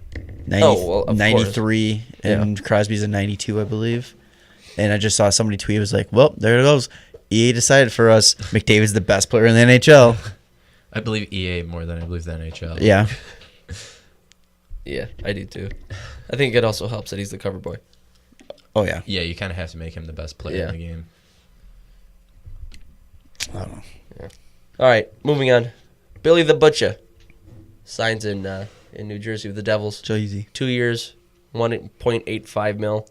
90, Oh, well, of 93, and Crosby's a 92, I believe. And I just saw somebody tweet, it was like, well, there it goes. EA decided for us. McDavid's the best player in the NHL. I believe EA more than I believe the NHL. Yeah. Yeah, I do too. I think it also helps that he's the cover boy. Oh, yeah. Yeah, you kind of have to make him the best player Yeah. in the game. I don't know. All right, moving on. Billy the Butcher signs in New Jersey with the Devils. So easy. 2 years, 1.85 mil.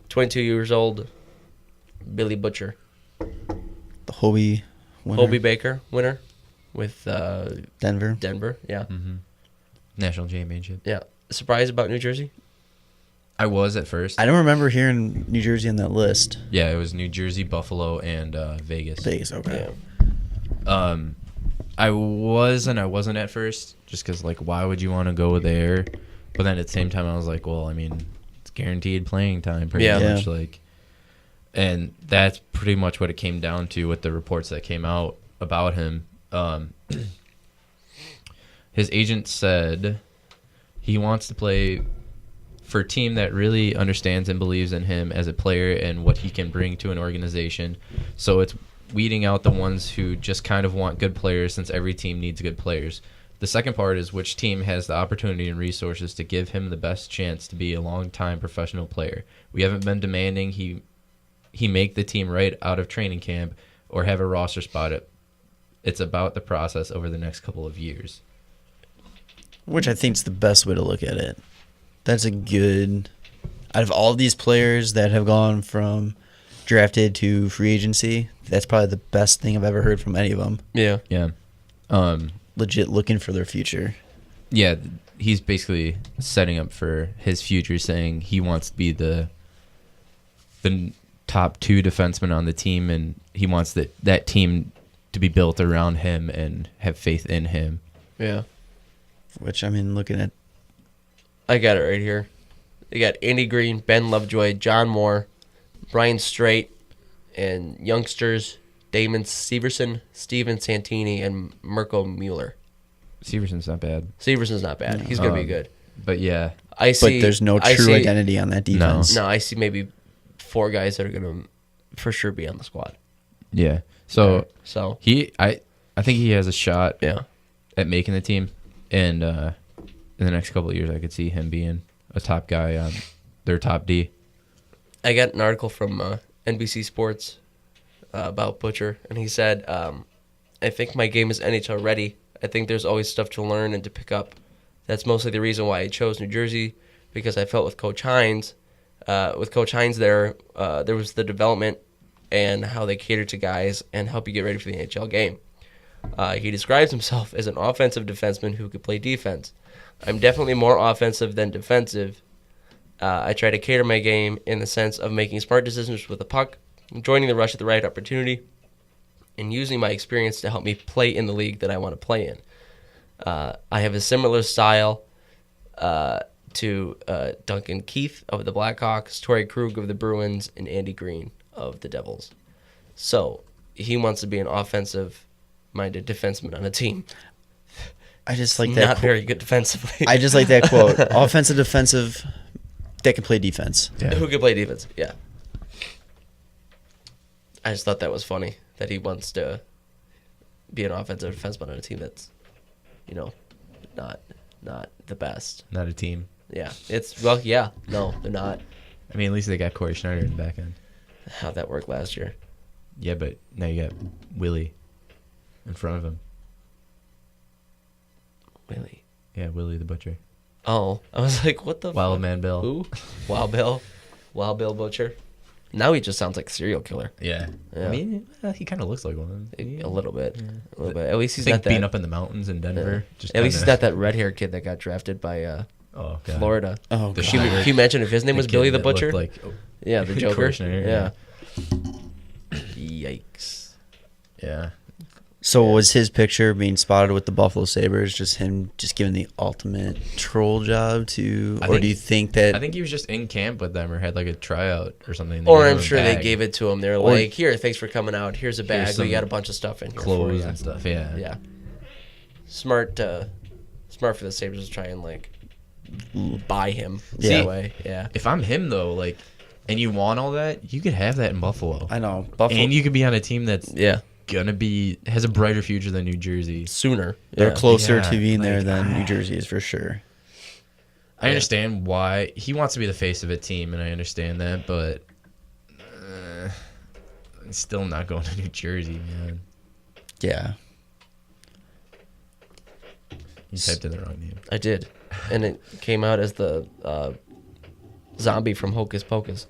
22 years old. Billy Butcher. The Hobie winner. Hobie Baker winner with Denver. Denver. Yeah. Mm-hmm. National championship. Yeah. Surprise about New Jersey? I was at first. I don't remember hearing New Jersey on that list. Yeah, it was New Jersey, Buffalo, and Vegas. Vegas, okay. Yeah. I was and I wasn't at first, just because, like, why would you want to go there? But then at the same time, I was like, well, I mean, it's guaranteed playing time, pretty Yeah. much. Like, and that's pretty much what it came down to with the reports that came out about him. His agent said he wants to play for a team that really understands and believes in him as a player and what he can bring to an organization. So it's weeding out the ones who just kind of want good players, since every team needs good players. The second part is which team has the opportunity and resources to give him the best chance to be a long-time professional player. We haven't been demanding he make the team right out of training camp or have a roster spot. It's about the process over the next couple of years. Which I think is the best way to look at it. That's a good... Out of all these players that have gone from drafted to free agency, that's probably the best thing I've ever heard from any of them. Yeah. Yeah. Legit looking for their future. Yeah, he's basically setting up for his future, saying he wants to be the top 2 defenseman on the team, and he wants that team to be built around him and have faith in him. Yeah. Which, I mean, looking at... I got it right here. They got Andy Green, Ben Lovejoy, John Moore, Brian Strait, and youngsters Damon Severson, Steven Santini, and Mirko Mueller. Severson's not bad. Severson's not bad. He's going to be good. But yeah, I see. But there's no I true see- identity on that defense. No, I see maybe 4 guys that are going to for sure be on the squad. yeah. So So, I think he has a shot yeah. at making the team, and in the next couple of years, I could see him being a top guy on their top D. I got an article from NBC Sports about Butcher, and he said, I think my game is NHL ready. I think there's always stuff to learn and to pick up. That's mostly the reason why I chose New Jersey, because I felt with Coach Hines. There was the development and how they cater to guys and help you get ready for the NHL game. He describes himself as an offensive defenseman who could play defense. I'm definitely more offensive than defensive. I try to cater my game in the sense of making smart decisions with the puck, joining the rush at the right opportunity, and using my experience to help me play in the league that I want to play in. I have a similar style to Duncan Keith of the Blackhawks, Torrey Krug of the Bruins, and Andy Green of the Devils. So he wants to be an offensive-minded defenseman on a team. I just like that. Not very good defensively. I just like that quote. Offensive, defensive, that can play defense. Yeah. Who can play defense? Yeah. I just thought that was funny that he wants to be an offensive defenseman on a team that's, not the best. Not a team. Yeah. No, they're not. I mean, at least they got Corey Schneider in the back end. How'd that work last year? Yeah, but now you got Willie in front of him. Really? Yeah, Willie the Butcher. Oh, I was like, what the Wild fuck? Man Bill. Who? Wild Bill Butcher. Now he just sounds like a serial killer. Yeah. Yeah. I mean, he kind of looks like one. A little bit. A little bit. At least he's I not think that. being up in the mountains in Denver. Just At least he's kinda- not that red-haired kid that got drafted by Oh, God. Florida. Oh, The God. Can you imagine if his name was kid Billy the that looked Butcher? Like, Yeah, the Joker. Corey Schneider, Yikes. yeah. So was his picture being spotted with the Buffalo Sabres just him just giving the ultimate troll job to, or do you think that? I think he was just in camp with them or had like a tryout or something. Or I'm sure they gave it to him. They're Or- like, here, thanks for coming out. Here's a bag. We some got a bunch of stuff in here clothes for you. and stuff. Yeah. Yeah. Smart for the Sabres to try and like buy him Yeah. that way. Yeah. If I'm him though, like, and you want all that, you could have that in Buffalo. I know Buffalo. And you could be on a team that's Yeah. has a brighter future than New Jersey. Sooner. They're Yeah. closer Yeah, to being there like, than New Jersey is for sure. I understand why he wants to be the face of a team, and I understand that, but I'm still not going to New Jersey, man. Yeah. You typed in the wrong name. I did. And it came out as the zombie from Hocus Pocus.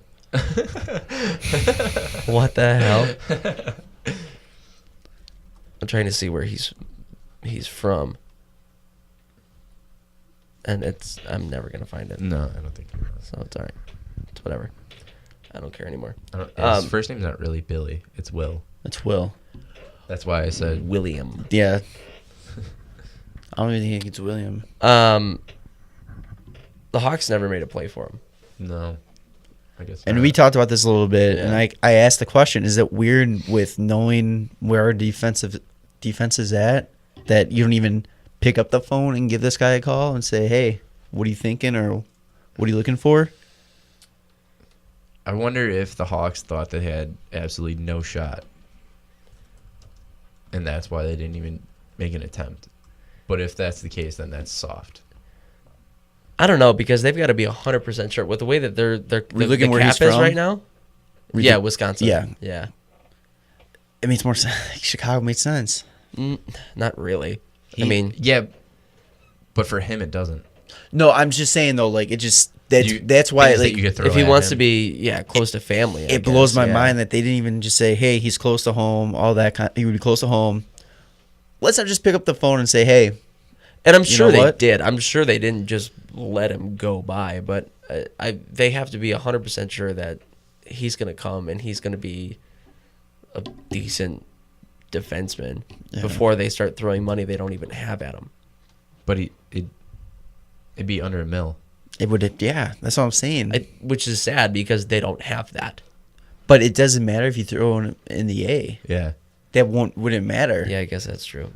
What the hell? I'm trying to see where he's from. And I'm never going to find it. No, I don't think he was. So it's all right. It's whatever. I don't care anymore. His first name's not really Billy. It's Will. That's Will. That's why I said William. Yeah. I don't even think it's William. The Hawks never made a play for him. no. I guess. And not. we talked about this a little bit, Yeah. and I asked the question: is it weird with knowing where our defense is at that you don't even pick up the phone and give this guy a call and say, "Hey, what are you thinking?" or "What are you looking for?" I wonder if the Hawks thought they had absolutely no shot, and that's why they didn't even make an attempt. But if that's the case, then that's soft. I don't know because they've got to be 100% sure with the way that they're We looking the where cap he's is from? right now. We Yeah, think- Wisconsin. Yeah. Yeah. It makes more sense. Chicago makes sense. Not really. I mean, yeah, but for him it doesn't. No, I'm just saying though, like it just that's You- that's why things that like you could throw if he at wants him. to be close to family, I it blows guess, my yeah. mind that they didn't even just say, "Hey, he's close to home." All that kind. He would be close to home. Let's not just pick up the phone and say, "Hey." And I'm You sure know they what? did. I'm sure they didn't just let him go by, but they have to be 100% sure that he's going to come and he's going to be a decent defenseman before they start throwing money they don't even have at him. But it'd be under $1 million. It would, yeah. That's what I'm saying. Which is sad because they don't have that. But it doesn't matter if you throw in the A. Yeah. That wouldn't matter. Yeah, I guess that's true.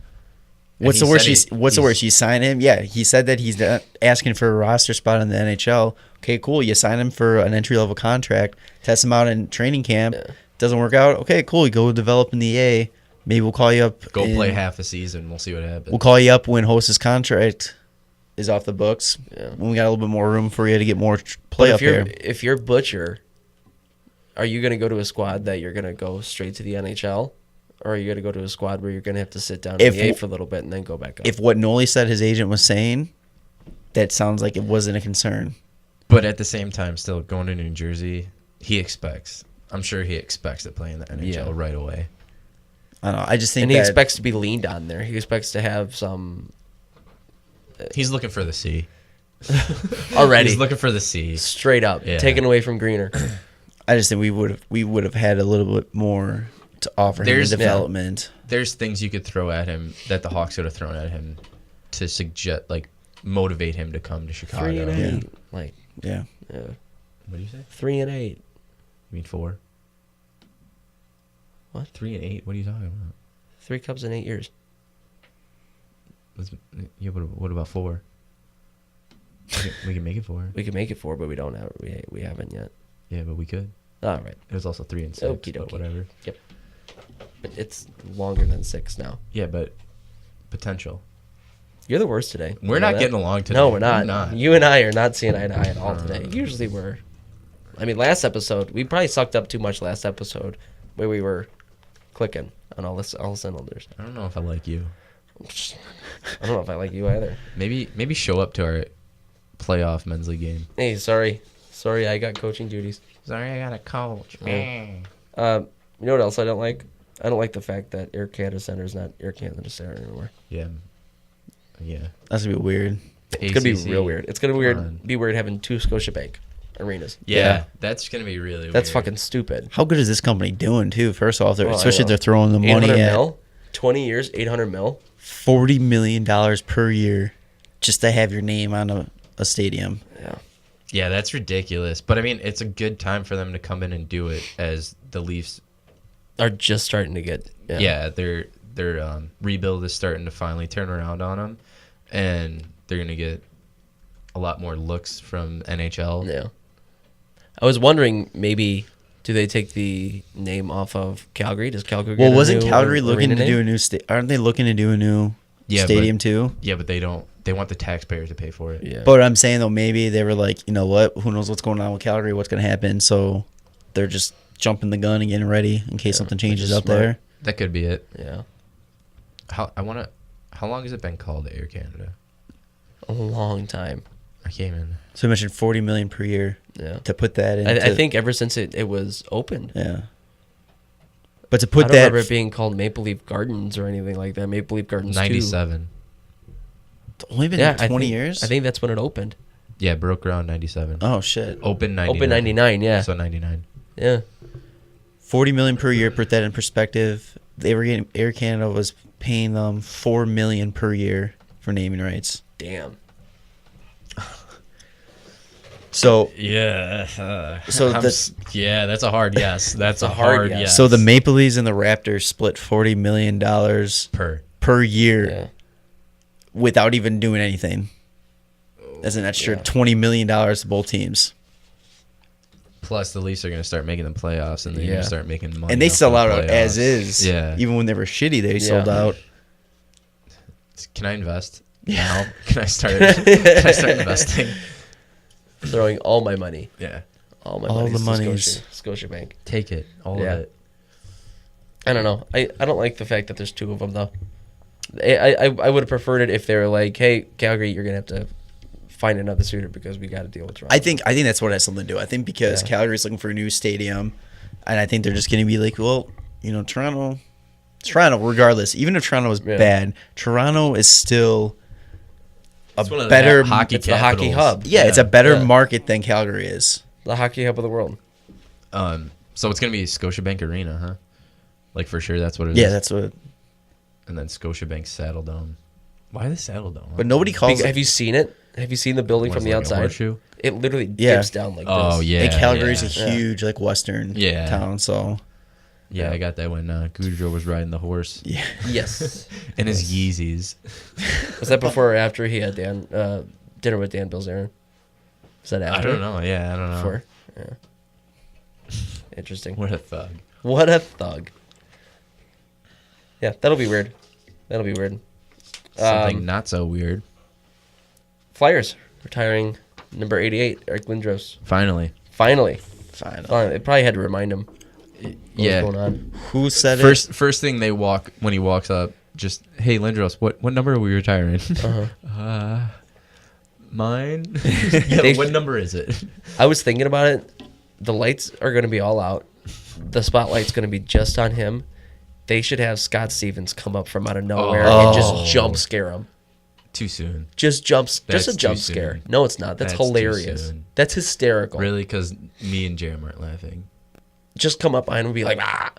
What's And the he worst? said What's the worst? You sign him. Yeah, he said that he's not asking for a roster spot in the NHL. Okay, cool. You sign him for an entry level contract. Test him out in training camp. Doesn't work out. Okay, cool. You go develop in the A. Maybe we'll call you up. Go play half a season. We'll see what happens. We'll call you up when Host's contract is off the books. Yeah. When we got a little bit more room for you to get more But play up there. if you're Butcher, are you going to go to a squad that you're going to go straight to the NHL? Or are you going to go to a squad where you're going to have to sit down in the A for a little bit and then go back up? If what Nolly said his agent was saying, that sounds like it wasn't a concern. But at the same time, still going to New Jersey, I'm sure he expects to play in the NHL right away. I don't know. I just think and he that expects to be leaned on there. He expects to have some He's looking for the C. already. He's looking for the C. Straight up. Yeah. Taken away from Greener. I just think we would have had a little bit more to offer him in There's- development. There's things you could throw at him that the Hawks could have thrown at him to suggest, like, motivate him to come to Chicago. 3-8. Yeah. Like, Yeah. yeah. What do you say? 3-8. You mean 4? What? 3-8? What are you talking about? 3 cups in 8 years. Yeah, but what about 4? We can make it 4. We could make it 4, but we don't have. We haven't yet. Yeah, but we could. All right. It was also 3 and 6. Okie But dokie. whatever. Yep. But it's longer than 6 now. Yeah, but potential. You're the worst today. We're You know not that? getting along today. No, we're not. not. You and I are not seeing eye to eye at all today. Usually we're. I mean, last episode we probably sucked up too much. Last episode where we were clicking on all cylinders. I don't know if I like you. I don't know if I like you either. Maybe show up to our playoff men's league game. Hey, sorry, I got coaching duties. Sorry, I got a coach. You know what else I don't like? I don't like the fact that Air Canada Center is not Air Canada Center anymore. Yeah. That's gonna be weird. It's gonna be real weird. It's gonna Come be weird having 2 Scotiabank arenas. Yeah, that's gonna be really. That's weird. fucking stupid. How good is this company doing too? First off, Well, I especially if know. they're throwing the money 800 at mil, 20 years, 800 mil. $40 million per year just to have your name on a stadium. Yeah. Yeah, that's ridiculous. But I mean, it's a good time for them to come in and do it as the Leafs. Are just starting to get. Yeah, their rebuild is starting to finally turn around on them, and they're gonna get a lot more looks from NHL. Yeah. I was wondering, maybe do they take the name off of Calgary? Does Calgary? Well, get a wasn't new Calgary looking arena to do name? a new aren't they looking to do a new stadium too? Yeah, but they don't. They want the taxpayers to pay for it. Yeah. But I'm saying though, maybe they were like, you know what? Who knows what's going on with Calgary? What's going to happen? So they're just jumping the gun and getting ready in case something changes is up smart. there. That could be it. Yeah. How long has it been called Air Canada? A long time. I came in. So you mentioned $40 million per year Yeah. to put that in. I think ever since it was opened. Yeah. But to I put don't that remember it being called Maple Leaf Gardens or anything like that. Maple Leaf Gardens 97. it's only been Yeah, 20 years. I think that's when it opened. Yeah, broke ground 97. Oh shit. Open 99. Open 99, yeah. So 99. Yeah. $40 million per year. Put that in perspective. They were getting Air Canada was paying them $4 million per year for naming rights. Damn. So Yeah. the that's a hard yes. That's a a hard hard yes. yes. so the Maple Leafs and the Raptors split $40 million per year Yeah. without even doing anything. That's an extra $20 million to both teams. Plus, the Leafs are going to start making the playoffs, and they're going Yeah. to start making money. And they off sell the out playoffs. as is. Yeah. Even when they were shitty, they sold out. Can I invest? Now? Can I start investing? Throwing all my money. Yeah. All my All money the to monies. Scotiabank. Take it. All Yeah. of it. I don't know. I don't like the fact that there's 2 of them, though. I would have preferred it if they were like, hey, Calgary, you're going to have to find another suitor because we got to deal with Toronto. I think that's what has something to do. I think because Yeah. Calgary's looking for a new stadium, and I think they're just going to be like, well, you know, Toronto, regardless, even if Toronto is Yeah. bad, Toronto is still a It's one of the better hockey it's the hockey capitals. hub. Yeah, it's a better Yeah. market than Calgary is. The hockey hub of the world. So it's going to be Scotiabank Arena, huh? Like, for sure, that's what it is. Yeah, that's what. And then Scotiabank Saddle Dome. Why the Saddle Dome? But nobody calls Have you seen it? Have you seen the building What from is the it, like a outside? horseshoe? It literally Yeah. dips down like Oh, this. yeah. And Calgary's yeah. a huge like western Yeah. town, so Yeah, I got that when Goudreau was riding the horse. yeah. Yes. And his Yeezys. Was that before or after he had dinner with Dan Bilzerian? Was that after? I don't know. Yeah, I don't know. Before? Yeah. Interesting. What a thug. What a thug. Yeah, that'll be weird. That'll be weird. Something not so weird. Flyers retiring number 88, Eric Lindros. Finally. Finally. Fine. They probably had to remind him what Yeah. was going on. Who said First thing they walk when he walks up, just hey Lindros, what number are we retiring? Uh-huh. Mine. They- what number is it? I was thinking about it. The lights are going to be all out. The spotlight's going to be just on him. They should have Scott Stevens come up from out of nowhere and just jump scare him. Too soon. Just That's a too jump scare. soon. No, it's not. That's That's too hilarious. soon. That's hysterical. Really? Because me and Jarom aren't laughing. Just come up behind him and be like, ah.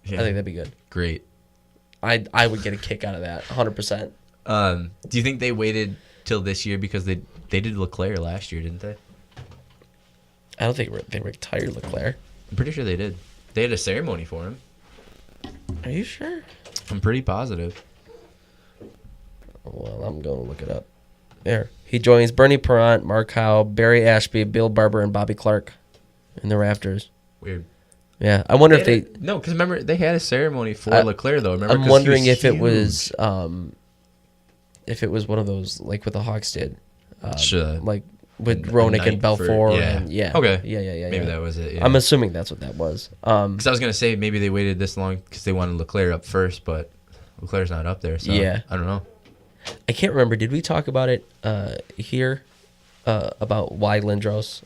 Yeah. I think that'd be good. Great. I would get a kick out of that, 100%. Do you think they waited till this year because they did Leclerc last year, didn't they? I don't think they retired Leclerc. I'm pretty sure they did. They had a ceremony for him. Are you sure? I'm pretty positive. Well, I'm going to look it up. There. He joins Bernie Perrant, Mark Howe, Barry Ashby, Bill Barber, and Bobby Clark in the rafters. Weird. Yeah, I wonder if they. No, because remember they had a ceremony for Leclerc though. Remember? I'm wondering if it was one of those like what the Hawks did, like with Roenick and Belfour. Okay. Yeah. Maybe that was it. Yeah. I'm assuming that's what that was. Because I was gonna say maybe they waited this long because they wanted Leclerc up first, but Leclerc's not up there. So yeah, I don't know. I can't remember. Did we talk about it here about why Lindros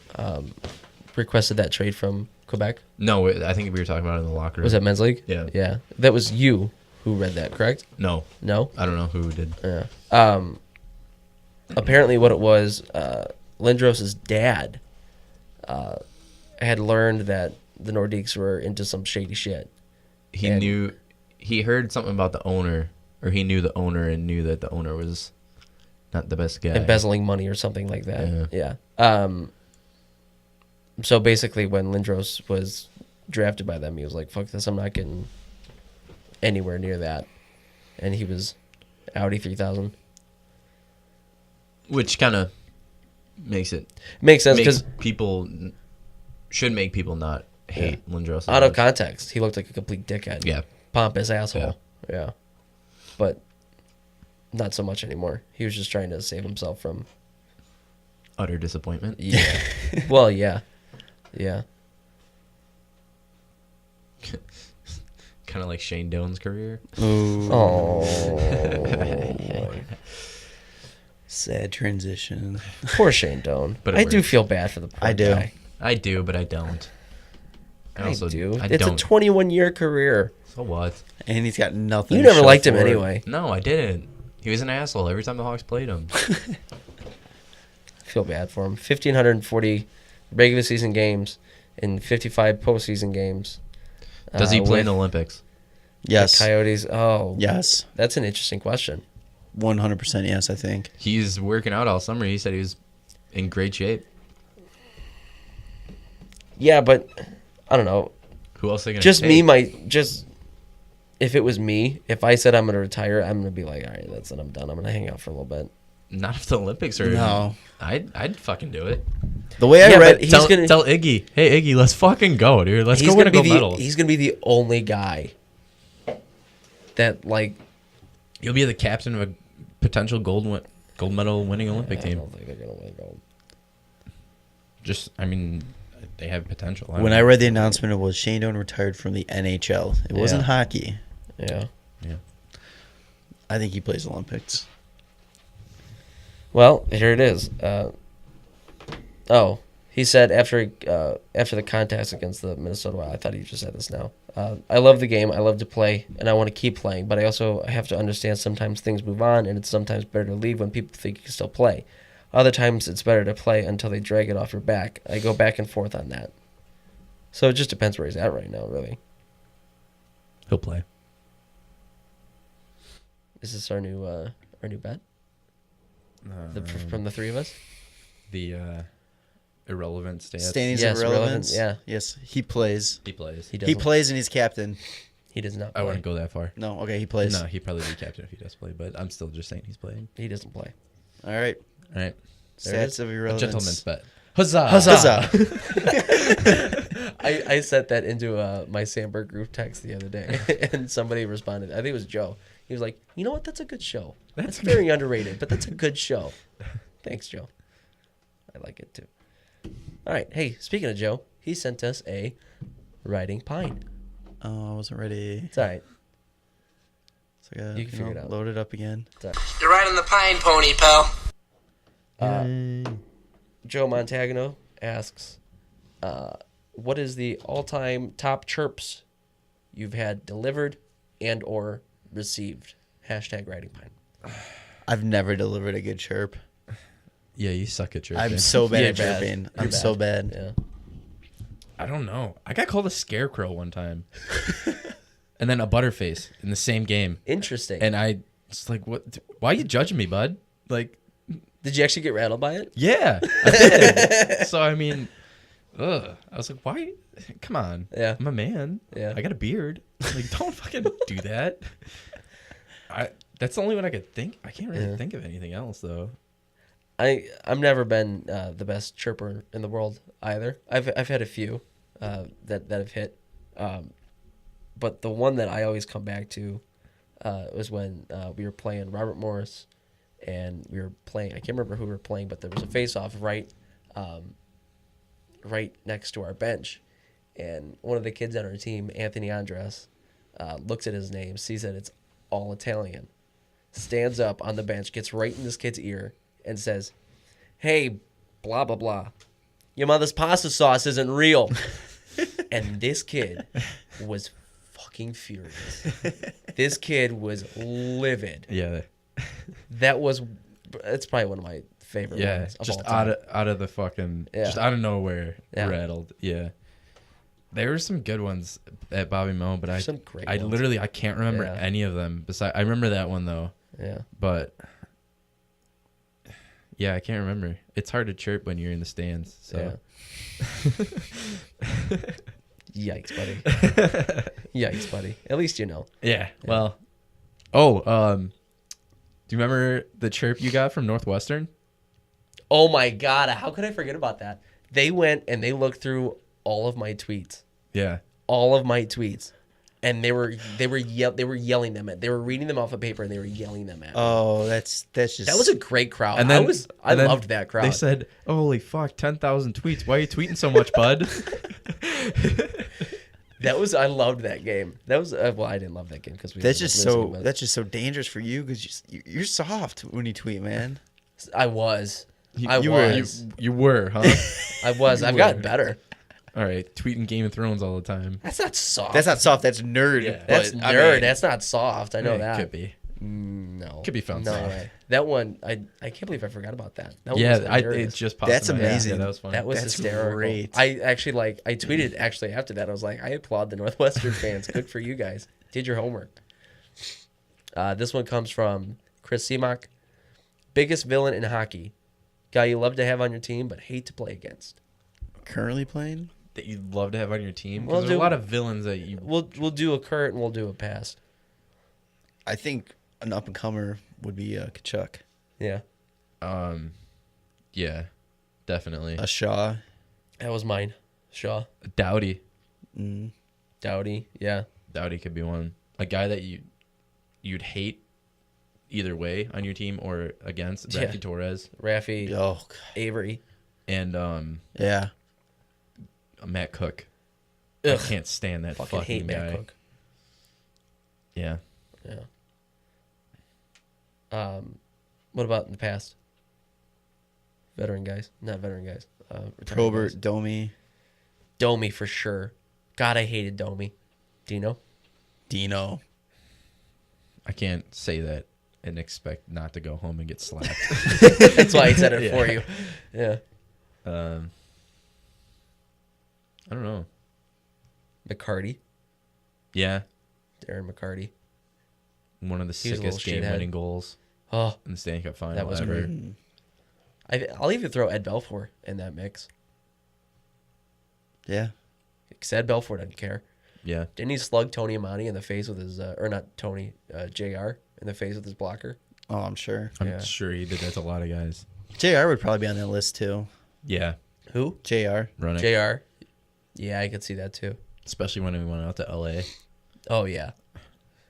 requested that trade from Quebec? No, I think we were talking about it in the locker room. Was that men's league? Yeah. Yeah. That was you who read that, correct? No. No? I don't know who did. Yeah. Apparently what it was, Lindros' dad had learned that the Nordiques were into some shady shit. He heard something about the owner, or he knew the owner and knew that the owner was not the best guy. Embezzling money or something like that. Yeah. So basically when Lindros was drafted by them, he was like, fuck this, I'm not getting anywhere near that. And he was Audi 3000. Which kind of makes sense because people should make people not hate Lindros. Out of context, he looked like a complete dickhead. Yeah. Pompous asshole. Yeah. But not so much anymore. He was just trying to save himself from utter disappointment. Yeah. Well, yeah. Yeah. Kind of like Shane Doan's career. Oh. Sad transition. Poor Shane Doan. But I do feel bad for the poor guy. I do, but I don't. I do. I it's don't. a 21-year career. So what? And he's got nothing. You to never show liked him for it. anyway. No, I didn't. He was an asshole every time the Hawks played him. I feel bad for him. 1,540 regular season games and 55 postseason games. Does he play in the Olympics? Yes. The Coyotes. Oh. Yes. That's an interesting question. 100% yes, I think. He's working out all summer. He said he was in great shape. Yeah, but I don't know. Who else are they going to Just take? me might just... If it was me, if I said I'm going to retire, I'm going to be like, all right, that's it. I'm done. I'm going to hang out for a little bit. Not if the Olympics are... No. I'd fucking do it. The way I read... Tell Iggy, hey, Iggy, let's fucking go, dude. Let's go win a gold medal. He's going to be the only guy that, like... You'll be the captain of a potential gold medal winning Olympic team. I don't think they're going to win gold. They have potential. When I read the announcement, it was Shane Doan retired from the NHL. It wasn't hockey. Yeah. I think he plays Olympics. Well, here it is. He said after the contest against the Minnesota Wild, I thought he just said this now. I love the game. I love to play, and I want to keep playing. But I also have to understand sometimes things move on, and it's sometimes better to leave when people think you can still play. Other times it's better to play until they drag it off your back. I go back and forth on that. So it just depends where he's at right now, really. He'll play. Is this our new bet? From the three of us? The irrelevant stats. Standings Yes, of relevance. relevant, Yes, he plays. He plays. He He plays and he's captain. He does not I play. wouldn't go that far. No, okay, he plays. No, he'd probably be captain if he does play, but I'm still just saying he's playing. He doesn't play. All right. All right. There it is. Stats of A irrelevance. gentleman's bet. Huzzah! Huzzah. I sent that into my Sandberg group text the other day, and somebody responded. I think it was Joe. He was like, "You know what? That's a good show. That's very underrated, but that's a good show." Thanks, Joe. I like it too. All right. Hey, speaking of Joe, he sent us a riding pine. Oh, I wasn't ready. It's all right. So I gotta, You can figure it out. load it up again. It's all right. You're riding the pine pony, pal. Joe Montagno asks, what is the all-time top chirps you've had delivered and or received? Hashtag riding pine. I've never delivered a good chirp. Yeah, you suck at chirping. I'm so bad You're at bad. chirping. You're I'm so bad. Yeah. I don't know. I got called a scarecrow one time. And then a butterface in the same game. Interesting. And I just like, what? Why are you judging me, bud? Like, Did you actually get rattled by it? Yeah, I did. So I mean, I was like, why? Come on. Yeah. I'm a man. Yeah. I got a beard. Like, don't fucking do that. That's the only one I could think. I can't really think of anything else though. I've never been the best chirper in the world either. I've had a few that have hit, but the one that I always come back to was when we were playing Robert Morris, and we were playing. I can't remember who we were playing, but there was a face-off right next to our bench, and one of the kids on our team, Anthony Andres, looks at his name, sees that it's all Italian, stands up on the bench, gets right in this kid's ear, and says, "Hey, blah, blah, blah. Your mother's pasta sauce isn't real." And this kid was fucking furious. This kid was livid. Yeah. It's probably one of my favorite ones of just all time. out of the fucking, Yeah. just out of nowhere, Yeah. rattled. Yeah. There were some good ones at Bobby Mo, but Some great I ones. literally, I can't remember Yeah. any of them. I remember that one though, Yeah. but yeah, I can't remember. It's hard to chirp when you're in the stands. So. Yikes, buddy. Yikes, buddy. At least you know. Yeah. Well. Oh. Do you remember the chirp you got from Northwestern? Oh my God. How could I forget about that? They went and they looked through all of my tweets. Yeah. All of my tweets. And they were yelling them at. They were reading them off a paper and they were yelling them at. Oh, that's just. That was a great crowd. And then I loved that crowd. They said, "Holy fuck, 10,000 tweets. Why are you tweeting so much, bud?" I loved that game. That was well, I didn't love that game because That's just so dangerous for you because you're soft when you tweet, man. I was. You were, huh? I was. I've gotten better. All right, tweeting Game of Thrones all the time. That's not soft. That's not soft. That's nerd. Yeah. That's but, nerd. I mean, That's not soft. I know that. Could be. No. Could be found No soft. way. That one, I can't believe I forgot about that. That one Yeah, was it hilarious. just popped. That's in my head. amazing. Yeah, that was funny. That was That's hysterical. great. I actually I tweeted actually after that. I was like, I applaud the Northwestern fans. Good for you guys. Did your homework. This one comes from Chris Seamock. Biggest villain in hockey. Guy you love to have on your team but hate to play against. Currently playing. that you'd love to have on your team? We'll Because there's do- a lot of villains that you. We'll do a current and we'll do a past. I think an up and comer would be Kachuk, Yeah. Yeah, definitely. a Shaw. That was mine. Shaw. Dowdy. Dowdy. Yeah. Dowdy could be one. A guy that you'd hate either way on your team or against. Yeah. Rafi Torres Raffy. Oh, God. Avery. and Yeah. Matt Cook. Ugh. I can't stand that Fucking hate guy. Matt Cook. Yeah. Yeah. What about in the past? Veteran guys. Not veteran guys. Retired guys. Probert, Domi, Domi for sure. God, I hated Domi. Dino? Dino. I can't say that and expect not to go home and get slapped. That's why I said it for you. Yeah. I don't know. McCarty. Yeah. Darren McCarty. One of the He was a little sickest game-winning shithead. goals Oh, in the Stanley Cup final that was ever. great. I'll even throw Ed Belfour in that mix. Yeah. Because Ed Belfour doesn't care. Yeah. Didn't he slug Tony Amani in the face with his, or not Tony, JR in the face with his blocker? Oh, I'm sure. I'm Yeah. sure he did that to a lot of guys. JR would probably be on that list too. Yeah. Who? JR. Running. JR. Yeah, I could see that too. Especially when we went out to LA. Oh, yeah.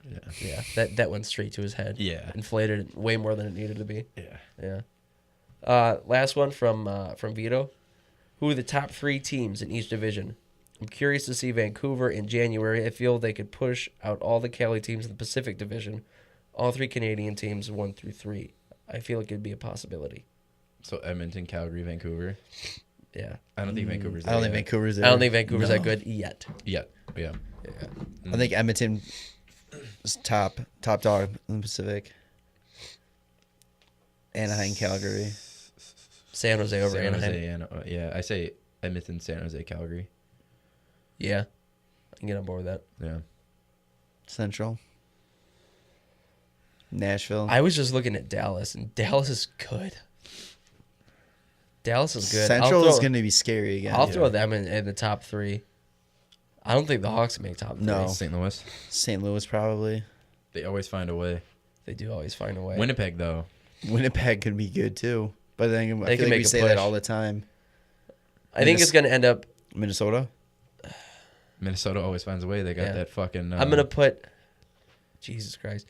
Yeah. Yeah, that went straight to his head. Yeah. Inflated it way more than it needed to be. Yeah. Yeah. Last one from Vito. Who are the top 3 teams in each division? I'm curious to see Vancouver in January. I feel they could push out all the Cali teams in the Pacific Division. All 3 Canadian teams, 1 through 3. I feel it could be a possibility. So Edmonton, Calgary, Vancouver. Yeah. I don't think Vancouver's I don't there think yet. Vancouver's there. I don't think Vancouver's No. that good yet. Yeah. Yeah. I think Edmonton is top dog in the Pacific. Anaheim, Calgary. San Jose over San Anaheim. Jose and, yeah, I say Edmonton, San Jose, Calgary. Yeah. I can get on board with that. Yeah. Central. Nashville. I was just looking at Dallas, and Dallas is good. Dallas is good. Central is going to be scary again. I'll throw them in the top 3. I don't think the Hawks make top 3. No. St. Louis. St. Louis probably. They always find a way. They do always find a way. Winnipeg, though. Winnipeg could be good too. But then I can feel like make we a say push. that all the time. I think it's going to end up. Minnesota? Minnesota always finds a way. They got that fucking... I'm going to put. Jesus Christ.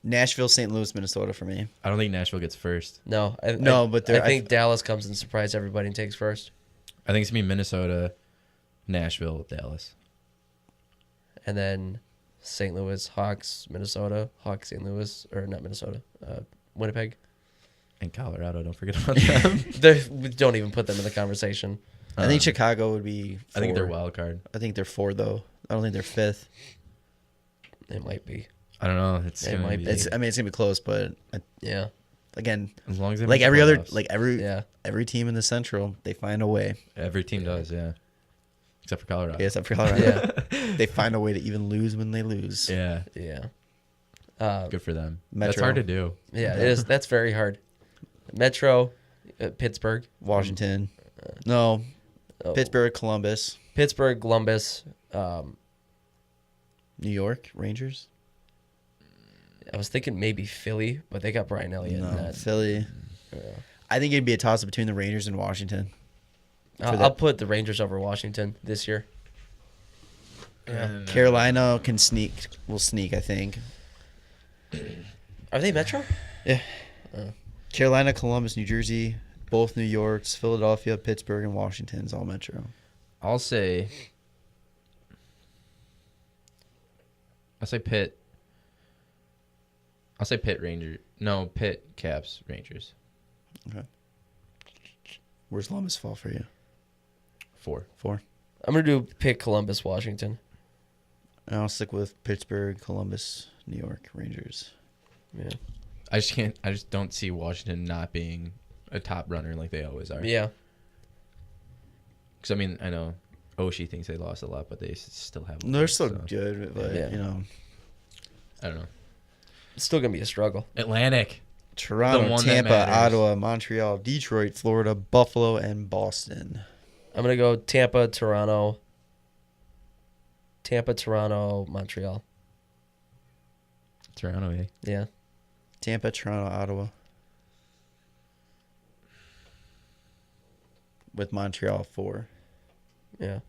Nashville, St. Louis, Minnesota for me. I don't think Nashville gets first. No. But I think Dallas comes and surprise everybody and takes first. I think it's going to be Minnesota, Nashville, Dallas. And then St. Louis, Hawks, Minnesota, Hawks, St. Louis, or not Minnesota, Winnipeg. And Colorado, don't forget about them. We don't even put them in the conversation. I think Chicago would be 4. I think they're wild card. I think they're 4 though. I don't think they're 5th. It might be. I don't know. It's It gonna might be. be. It's going to be close, but Yeah. again, As long as they like make every the other playoffs. every team in the Central, they find a way. Every team does, yeah. Except for Colorado. Yes, I forgot. Yeah. They find a way to even lose when they lose. Yeah. Yeah. Good for them. Metro. That's hard to do. Yeah, it is. That's very hard. Metro, Pittsburgh. Washington. No. Oh. Pittsburgh, Columbus, Pittsburgh, Columbus. New York, Rangers. I was thinking maybe Philly, but they got Brian Elliott. No, Philly. I think it'd be a toss-up between the Rangers and Washington. I'll put the Rangers over Washington this year. And, Carolina will sneak, I think. Are they Metro? Yeah. Carolina, Columbus, New Jersey, both New Yorks, Philadelphia, Pittsburgh, and Washington's all Metro. I'll say Pitt. I'll say Pitt Ranger. No, Pitt Caps Rangers. Okay. Where's Columbus fall for you? 4. 4. I'm going to pick Columbus, Washington. And I'll stick with Pittsburgh, Columbus, New York, Rangers. Yeah. I just don't see Washington not being a top runner like they always are. Yeah. Because, I mean, I know Oshie thinks they lost a lot, but they still have. They're still so, good, but, Yeah. I don't know. It's still going to be a struggle. Atlantic. The Toronto, one that Tampa, matters. Ottawa, Montreal, Detroit, Florida, Buffalo, and Boston. I'm going to go Tampa, Toronto, Montreal. Toronto, eh? Yeah. Tampa, Toronto, Ottawa. With Montreal 4. Yeah.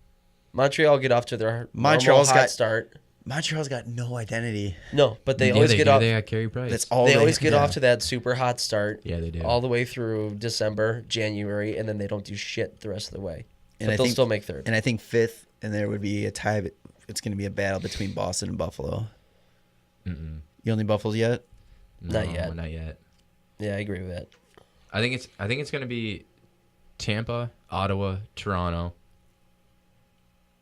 Montreal get off to their Montreal's normal hot got- start. Montreal's got no identity. No, but they Yeah, always they get do. off. They got Carey Price. That's all They always get yeah. off to that super hot start. Yeah, they do. All the way through December, January, and then they don't do shit the rest of the way. And But I they'll think- still make third. And I think 5th, and there would be a tie. It's going to be a battle between Boston and Buffalo. Mm-mm. You only Buffalo's yet? No, Not yet. Not yet. Yeah, I agree with that. I think it's going to be Tampa, Ottawa, Toronto,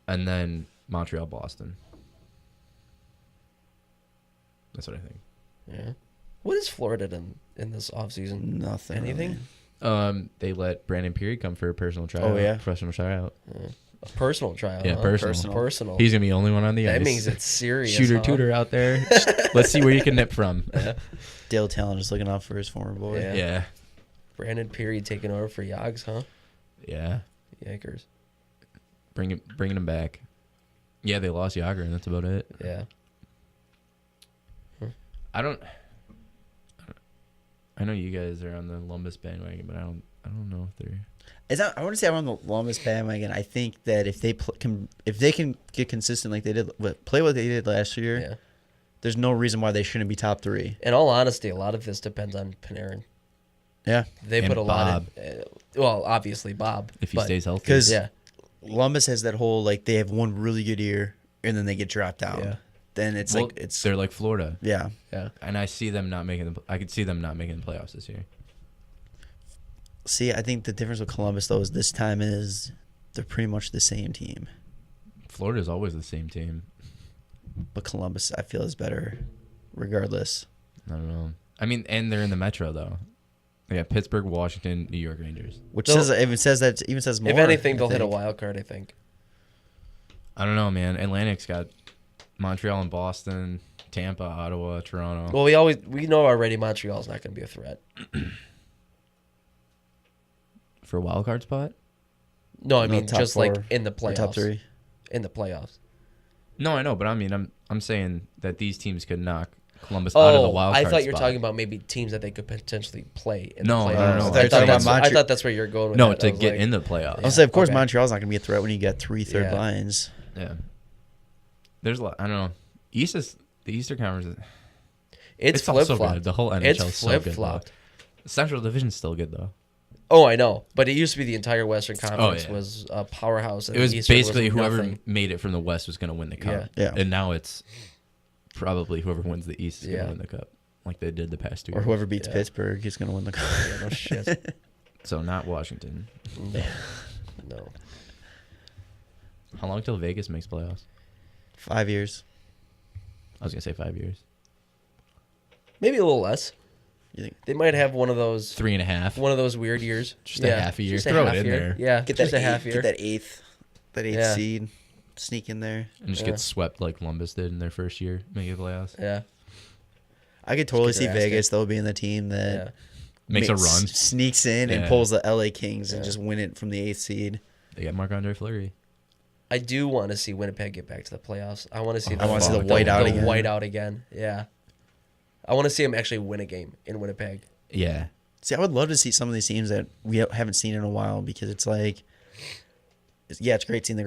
and then Montreal, Boston. That's what I think. Yeah. What is Florida done in this offseason? Nothing. Anything? really. They let Brandon Peary come for a personal tryout. Oh, yeah? Professional tryout. A personal trial. Yeah, huh? personal. Personal. He's going to be the only one on the That ice. means it's serious. Shooter huh? tutor out there. Let's see where you can nip from. Dale Talon just looking out for his former boy. Yeah. Yeah. Brandon Peary taking over for Yogs, huh? Yeah. Yikers. Bringing him back. Yeah, they lost Yager, and that's about it. Yeah. I know you guys are on the Lumbus bandwagon, but I don't know if they're. I want to say I'm on the longest bandwagon. I think that if they can get consistent like they did, play what they did last year, Yeah. there's no reason why they shouldn't be top 3. In all honesty, a lot of this depends on Panarin. Yeah, They And put a Bob. lot in. Well, obviously Bob. If he but- stays healthy. 'cause- Yeah. Lumbus has that whole like they have one really good year and then they get dropped down. Yeah. Then it's Well, like it's they're like Florida, yeah. Yeah. and I see them not making. I could see them not making the playoffs this year. See, I think the difference with Columbus though is this time is they're pretty much the same team, Florida's always the same team. but Columbus I feel is better, regardless. I don't know. I mean, and they're in the Metro though. They got Pittsburgh, Washington, New York Rangers. Which They'll- says more. If anything, I they'll hit a think. wild card, I think. I don't know, man. Atlantic's got Montreal and Boston, Tampa, Ottawa, Toronto. Well, we know already Montreal's not going to be a threat. For a wild card spot? No, I No, mean top just four like in the or playoffs. top 3. In the playoffs. No, I know, but I mean, I'm saying that these teams could knock Columbus out of the wild card I thought you were spot. talking about maybe teams that they could potentially play in No, the no, playoffs. no. I I thought you were talking about I Montreal. thought that's where you're going with No, that. to I was get like, in the playoffs. I'll say, of course, okay. Montreal's not going to be a threat when you got 3 third Yeah. lines. Yeah. There's a lot. I don't know. The Eastern Conference. It's all so flip-flopped. good. The whole NHL It's is so good. flip-flopped. Though. The Central Division's still good though. Oh, I know. But it used to be the entire Western Conference yeah. was a powerhouse. And It was the Eastern basically whoever nothing. made it from the West was going to win the cup. Yeah. And now it's probably whoever wins the East is going Yeah. to win the cup, like they did the past 2 Or years. whoever beats Yeah. Pittsburgh is going to win the cup. Yeah, no shit. So not Washington. No. How long till Vegas makes playoffs? 5 years. I was going to say 5 years. Maybe a little less. You think? They might have one of those 3.5. one of those weird years. Just a half a year. Just a Throw it half in year. there. Yeah, Get just that a half year. Get that eighth Yeah. seed. Sneak in there. And just Yeah. get swept like Columbus did in their first year, making the playoffs. Yeah. I could totally Just see get their ass Vegas, though, being the team that Yeah. Makes a run. sneaks in and Yeah. pulls the LA Kings and Yeah. just win it from the 8th seed. They got Marc-Andre Fleury. I do want to see Winnipeg get back to the playoffs. I want to see I wanna see the whiteout again. whiteout again. Yeah. I want to see them actually win a game in Winnipeg. Yeah. See, I would love to see some of these teams that we haven't seen in a while because it's like, it's great seeing the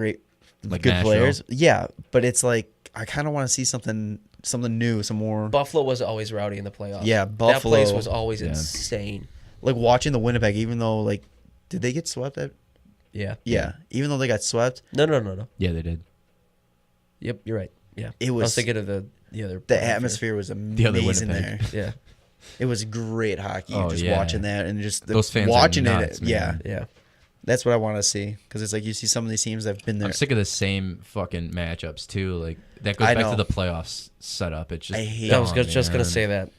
Like good Nashville. players. Yeah, but it's like I kind of want to see something new, some more. Buffalo was always rowdy in the playoffs. Yeah, That Buffalo. place was always Yeah. insane. Like watching the Winnipeg, even though like, did they get swept? Yeah. Yeah, even though they got swept, No. Yeah, they did. Yep, you're right. Yeah. It I was was- the other. the atmosphere was other amazing Winnipeg. there. Yeah. It was great hockey. Oh, just yeah. watching that and just Those fans are watching nuts, it. Yeah, man. Yeah. that's what I want to see because it's like you see some of these teams that have been there. I'm sick of the same fucking matchups too. Like that goes I back know. to the playoffs setup. It's just I hate I was dumb, just gonna man. say that.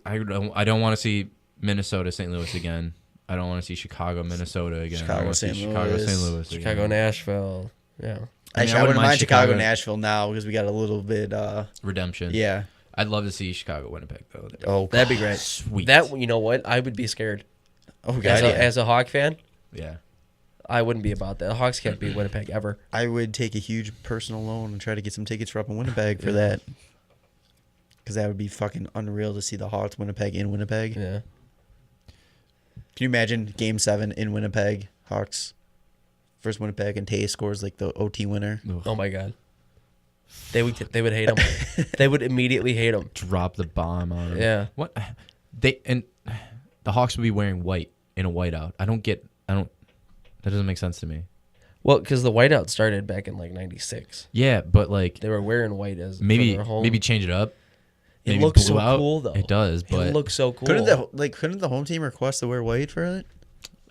I don't want to see Minnesota, St. Louis again. I don't want to see Chicago, Minnesota again. I Chicago, wanna see St. Chicago, Louis. St. Louis. Chicago, again. Nashville. Yeah. I mean, Actually, I I wouldn't wouldn't mind mind Chicago, Chicago. Nashville now because we got a little bit. Redemption. Yeah. I'd love to see Chicago, Winnipeg though. Oh, That'd be great. Sweet. That, you know what? I would be scared. oh God, As yeah. a Hawk fan, Yeah. I wouldn't be about that. The Hawks can't beat Winnipeg ever. I would take a huge personal loan and try to get some tickets for up in Winnipeg for that. Because that would be fucking unreal to see the Hawks Winnipeg in Winnipeg. Yeah. Can you imagine Game 7 in Winnipeg? Hawks versus Winnipeg and Tay scores like the OT winner. Ugh. Oh my God. They would hate him. They would immediately hate him. Drop the bomb on them. Yeah. What? The Hawks would be wearing white in a whiteout. That doesn't make sense to me. Well, because the whiteout started back in like '96. Yeah, but like They were wearing white as for maybe their home. change it up. It Maybe looks blue so out. cool though. It does, but it looks so cool. Couldn't the home team request to wear white for it?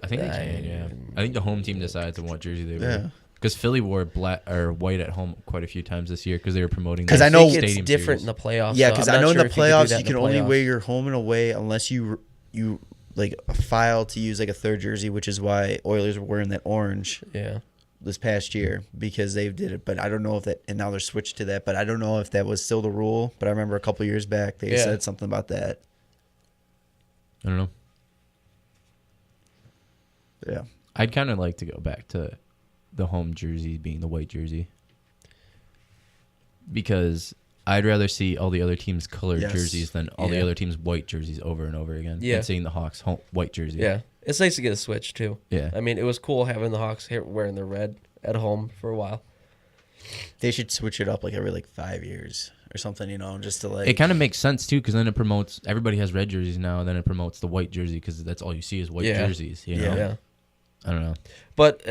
I think they can. Yeah, I think the home team decides on what jersey they Yeah. wear. Because Philly wore black or white at home quite a few times this year because they were promoting. 'Cause their I know- think it's stadium different series. in the playoffs. Yeah, though. because I'm I not know in sure the if could do playoffs that you in can the only playoffs. wear your home and away unless you file to use like a third jersey, which is why Oilers were wearing that orange Yeah. this past year because they did it. But I don't know if that, and now they're switched to that. But I don't know if that was still the rule. But I remember a couple years back they Yeah. said something about that. I don't know. Yeah, I'd kind of like to go back to the home jersey being the white jersey because I'd rather see all the other teams' colored Yes. jerseys than all the Yeah. other teams' white jerseys over and over again. Yeah. And seeing the Hawks' home white jersey. Yeah. It's nice to get a switch too. Yeah. I mean, it was cool having the Hawks here wearing the red at home for a while. they should switch it up like every 5 years or something. Just to like. It kind of makes sense too because then it promotes. Everybody has red jerseys now. Then it promotes the white jersey because that's all you see is white Yeah. jerseys. You know? Yeah. I don't know. But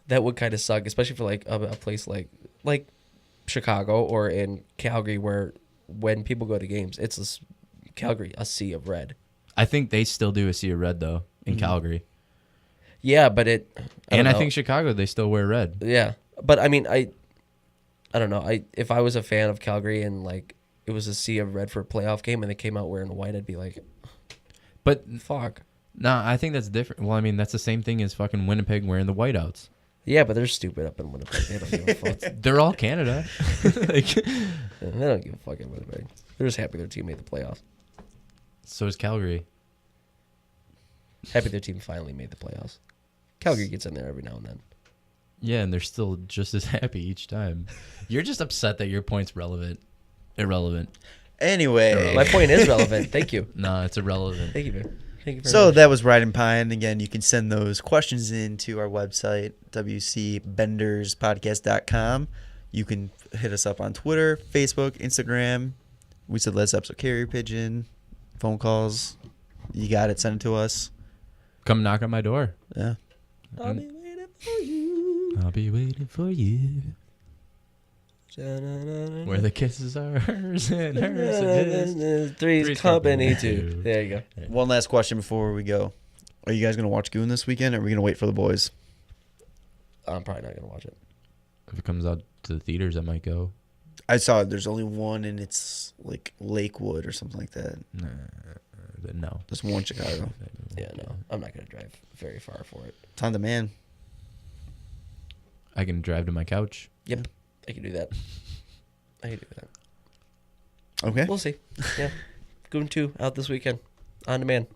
that would kind of suck, especially for like a place like Chicago or in Calgary, where when people go to games, it's Calgary, a sea of red. I think they still do a sea of red though in Calgary, Yeah, but I and I don't know. think Chicago they still wear red. Yeah, but I mean, I don't know. If I was a fan of Calgary and like it was a sea of red for a playoff game and they came out wearing white, I'd be like, But fuck. no, I think that's different. Well, I mean that's the same thing as fucking Winnipeg wearing the whiteouts. Yeah, but they're stupid up in Winnipeg. They don't give a fuck. They're all Canada. Like, They don't give a fuck in Winnipeg. They're just happy their team made the playoffs. so is Calgary. Happy their team finally made the playoffs. Calgary gets in there every now and then. Yeah, and they're still just as happy each time. You're just upset that your point's irrelevant. Anyway. My point is relevant. Thank you. No, it's irrelevant. Thank you, man. Thank you very So much. that was Riding Pine. Again, you can send those questions in to our website, WCBenderspodcast.com. You can hit us up on Twitter, Facebook, Instagram. We said let's episode carrier pigeon, phone calls. You got it. Send it to us. Come knock on my door. Yeah. I'll be waiting for you. I'll be waiting for you. Where the kisses are hers and hers it is. Three's company too. There you go. One last question before we go. Are you guys going to watch Goon this weekend, or are we going to wait for the boys? I'm probably not gonna watch it. If it comes out to the theaters, I might go. I saw there's only one, and it's like Lakewood or something like that. No. There's one in Chicago. Yeah, no, I'm not gonna drive very far for it. It's on demand. I can drive to my couch. Yep, I can do that. I can do that. Okay. We'll see. Yeah, Goon 2 out this weekend, on demand.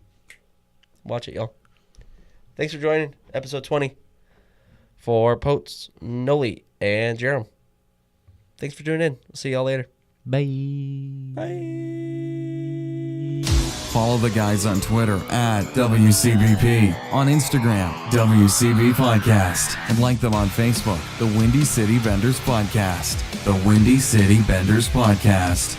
Watch it, y'all. Thanks for joining episode 20 for Poets, Nolly, and Jarom. Thanks for tuning in. We'll see y'all later. Bye. Follow the guys on Twitter at WCBP, on Instagram, WCB Podcast, and like them on Facebook, The Windy City Benders Podcast. The Windy City Benders Podcast.